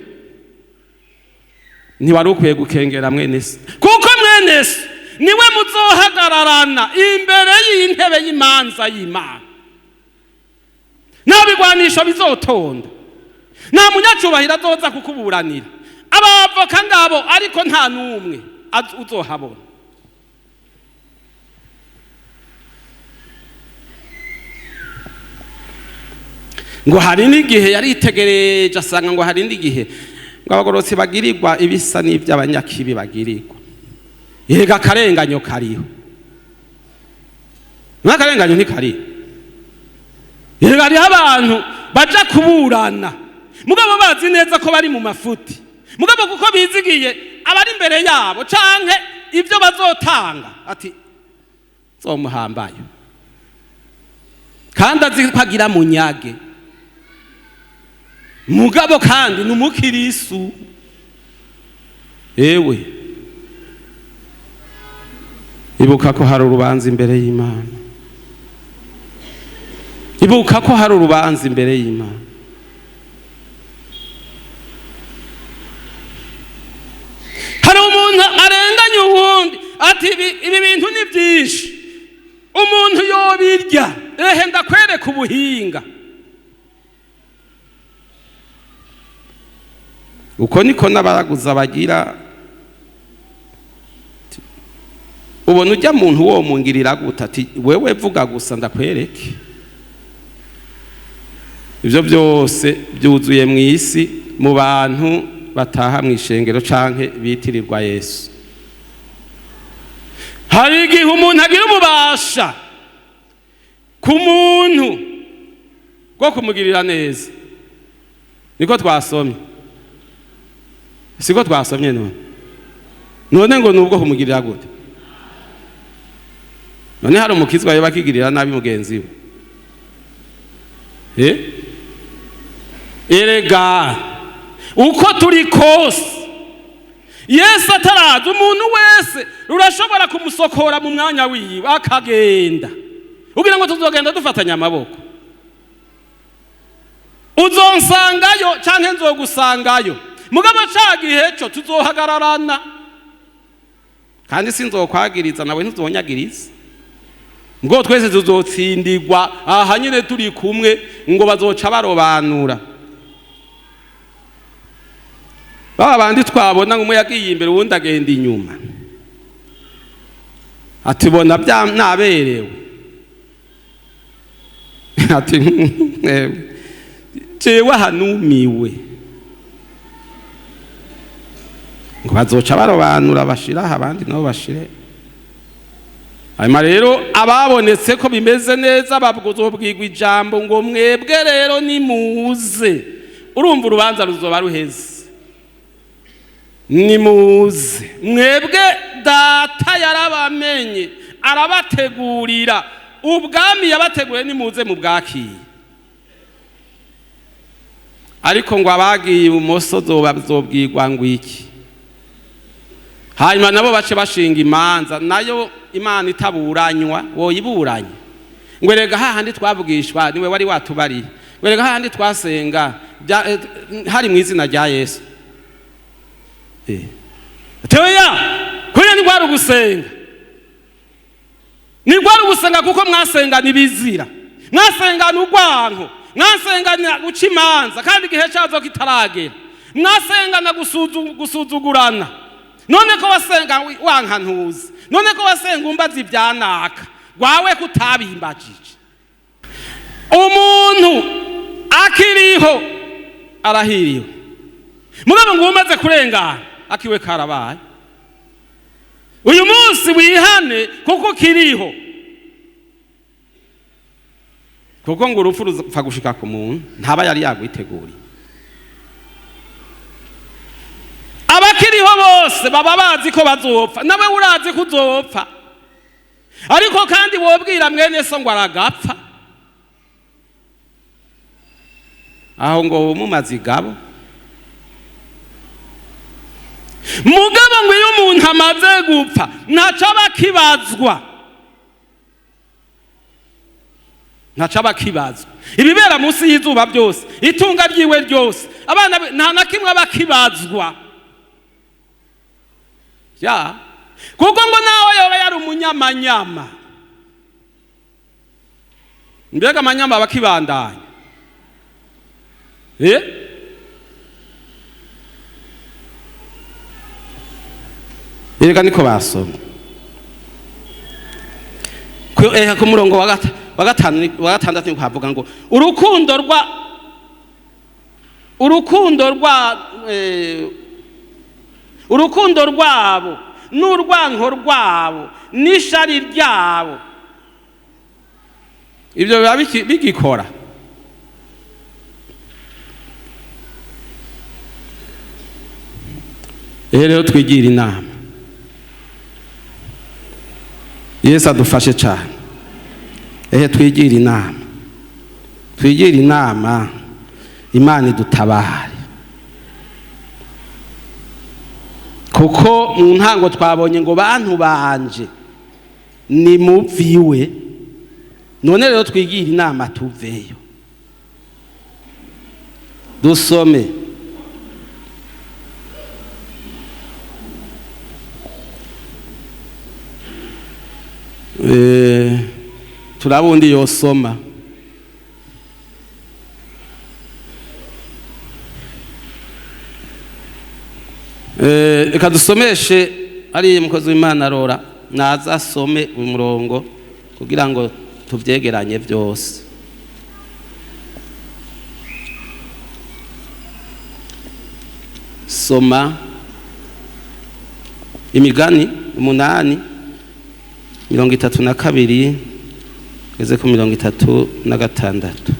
E: ntiwari ukwiye gukengera mwene se, kuko mwene se niwe muzohagararana imbere y'intebe y'imanza y'Imana. Nta bigwanisho bizotonda, nta munyacubahiro azoza kukuburanira. Abavoka ngabo ariko nta n'umwe uzohabona. Ngo hari n'igihe yaritegereje asanga ngo hari n'igihe ngo abagororotsi bagirirwa ibisa n'iby'abanyakibi bagirirwa. Yega akarenganyo kariho, n'akarenganyo ntikariho. Yega hariho abantu baja kuburana mugabo bazi neza ko bari mu mafuti, mugabo kuko bizigiye abari imbere yabo canke ibyo bazotanga, ati zomuhambayo, kandi azipagira munyage. Mugabo kandi numukirisu. Ewe ibuka ko hari urubanza imbere y'Imana, ibuka ko hari urubanza imbere y'Imana. Hari umuntu arenganya uwundi ati ibi bintu ni byinshi, umuntu yobirya, ehe ndakwereka ubuhinga. Uko niko n'abaraguza bagira. Ubona ujya muntu wo mungirira guta ati wewe vuga gusa ndakwereke. Ibyo byose byuzuye mu isi mu bantu bataha mu ishengero canke bitirirwa Yesu. Hari igihe umuntu agira ububasha ku muntu bwo kumugirira neza. Niko twasomye, siko twasomye none ngo nubwo kumugirira gute? None hari umukizwa yo bakigirira nabi mugenzi we? Erega uko turi kose Yesu ataraza, umuntu wese urashobora kumusokora mu mwanya wiwe akagenda. Ugira ngo tuzogenda dufatanya amaboko, uzonsangayo canke nzogusangayo, mugabo ca gihe cyo tuzohagararana kandi sinzokwagiriza nawe ntuzonyagiriza ngo twese tuzotsindirwa aha nyine turi kumwe ngo bazoca barobanura baba bandi twabona ngo umwe yagiye imbere uwundi agenda inyuma ati bona bya naberewe ati jewe hanumiwe ngo bazoca barobanura bashiraho abandi nabo bashire hanyuma rero ababonetse ko bimeze neza babwizobwirwa ijambo ngo mwebwe rero nimuze urumva urubanza ruzoba ruheze nimuze mwebwe data yarabamenye arabategurira ubwami yabateguriye nimuze mu bwakiye ariko ngo abagiye ibumoso zobwirwa ngo iki hanyuma nabo bace bashinga imanza nayo Imana itaburanywa woyiburanye ngo rega hahandi twavugishwa niwe wari watubariye ngo rega hahandi twasenga hari mu izina rya Yesu teya kuya ni gwari gusenga ni gwari gusenga kuko mwasenga nibizira mwasenga n'ugwanko mwasenga guca imanza kandi igihe cyazo kitaragera mwasenga na gusuzugurana none ko wasenga wankantuzi none ko wasenga umbaza ibyanaka gwawe kutabimbajije umuntu akiriho arahiriwe mugabo ngo umaze kurengana akiwe karabaye uyu munsi wihane kuko kiriho kuko ngo urupfu rupfa gushika ku muntu ntaba yari yagwiteguriye abakiriho bose baba bazi ko bazopfa nawe urazi ko uzopfa ariko kandi wobwira mwene so ngo aragapfa aho ngo mumaze igabo mugabo ngo iyo umuntu amaze gupfa ntaca bakibazwa ibibera munsi y'izuba byose itunga ryiwe ryose abana nta na kimwe bakibazwa ya kuko ngo nawe yoba yari umunyamanyama mbega amanyama bakibandanya Erega niko basoma ku murongo wa gatandatu havuga ngo urukundo rwabo n'urwanko rwabo n'ishari ryabo ibyo biba bigikora rero twigira inama Yesu adufashe cyane twigira inama Imana idutabare kuko mu ntango twabonye ngo bantu banje ni muviwe none rero twigira inama tuveyo dusome turabundi yosoma reka dusomeshe ari umukozi w'Imana Rora naza asome umurongo kugira ngo tuvyegeranye byose soma Imigani 8:32 kugeza ku 36.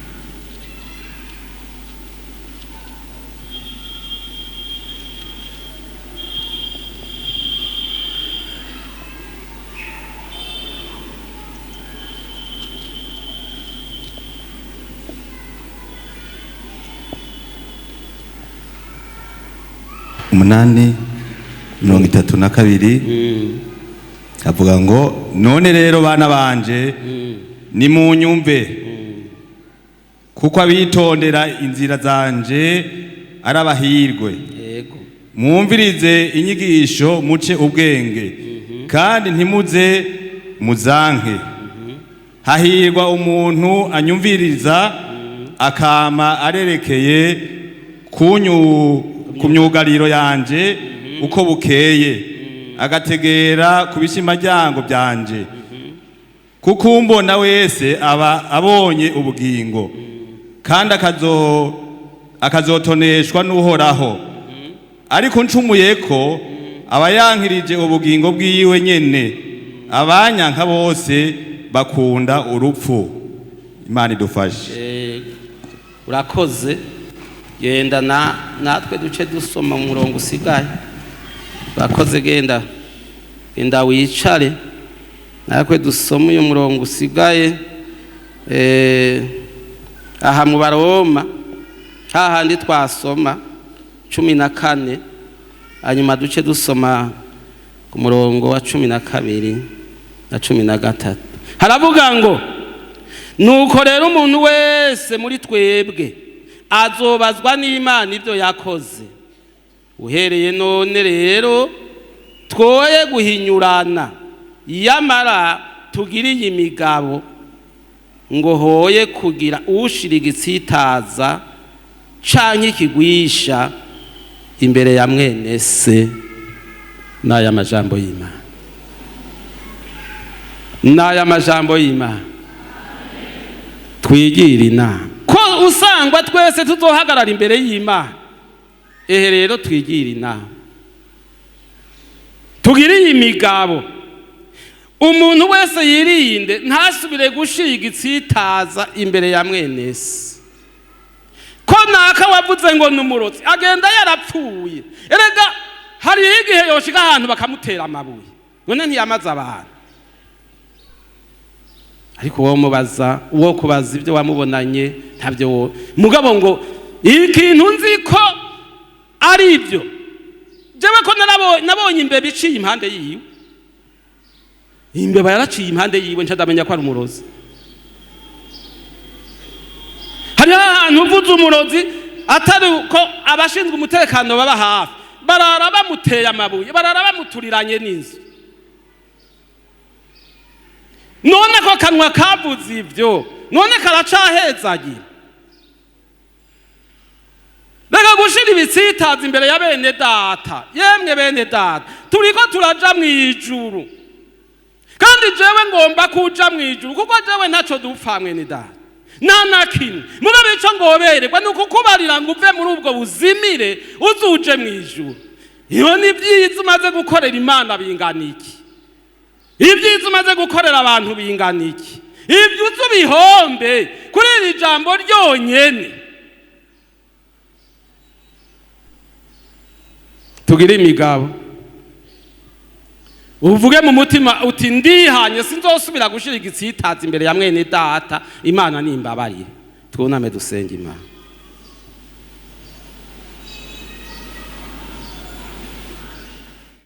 F: Umunani 32 avuga ngo none rero bana banje ni mu nyumve kuko abitondera inzira zanje arabahirwe mwumvirize inyigisho muce ubwenge kandi ntimuze muzanke. Hahirwa umuntu anyumviriza akama arerekeye ku myugariro yanje uko bukeye, agategera ku bishimaryango byanje, kuko umbona wese aba abonye ubugingo kandi akazotoneshwa n'uhoraho. Ariko ncumuye ko aba yankirije ubugingo bwiwe nyene, abanyanka bose bakunda urupfu. Imana idufashe.
B: Urakoze. Genda natwe duce dusoma mu murongo usigaye. Urakoze, genda wicare natwe dusoma uyu murongo usigaye. Aha mu Baroma hahandi twasoma 14, hanyuma duce dusoma ku murongo wa 12 na 13. Haravuga ngo, nuko rero umuntu wese muri twebwe azobazwa n'Imana ibyo yakoze. Uhereye none rero twoye guhinyurana, yamara tugiriye imigabo ngo hoye kugira ushira igitsitaza canke ikigwisha imbere ya mwene se. N'aya majambo y'Imana, n'aya majambo y'Imana twigira inama ko usangwa twese tuzohagarara imbere y'Imana. Ehe rero twigira inama, tugiriye imigabo, umuntu wese yirinde ntasubire gushira igitsitaza imbere ya mwene se. Ko naka wavuze ngo n'umurozi agenda yarapfuye, erega hari igihe yoshika ahantu bakamutera amabuye, none ntiyamaze abantu. Ariko uwo kubaza ibyo wamubonanye ntabyo mugabo ngo ikintu nzi ko ari ibyo. Jewe ko nabonye imbeba iciye impande yiwe, imbeba yaraciye impande yiwe, ncadamenya ko ari umurozi. Hari ahantu uvuze umurozi atari ko abashinzwe umutekano baba hafi, barara bamuteye amabuye, barara bamuturiranye n'inzu. None ko kanwa kavuze ibyo, none karacahezagira. Reka gushira ibitsitaza imbere ya bene data. Yemwe bene data, turiko turaja mwijuru, kandi jewe ngomba kuja mwijuru, kuko jewe ntaco dupfa mwene data na kimwe. Mugabe ico ngobererwa nuko kubarira ngo uve muri ubwo buzimire uzuje mwijuru. Iyo ni byiza umaze gukorera Imana bingana iki? Ibyiza umaze gukorera abantu bingana iki? Ibyo uzubihombe kuri iri jambo ryonyene. Tugire imigabo, uvuge mu mutima uti ndihanye sinzosubira gushira igitsitaza imbere ya mwene data. Imana nimbabarire. Twuname dusenge Imana.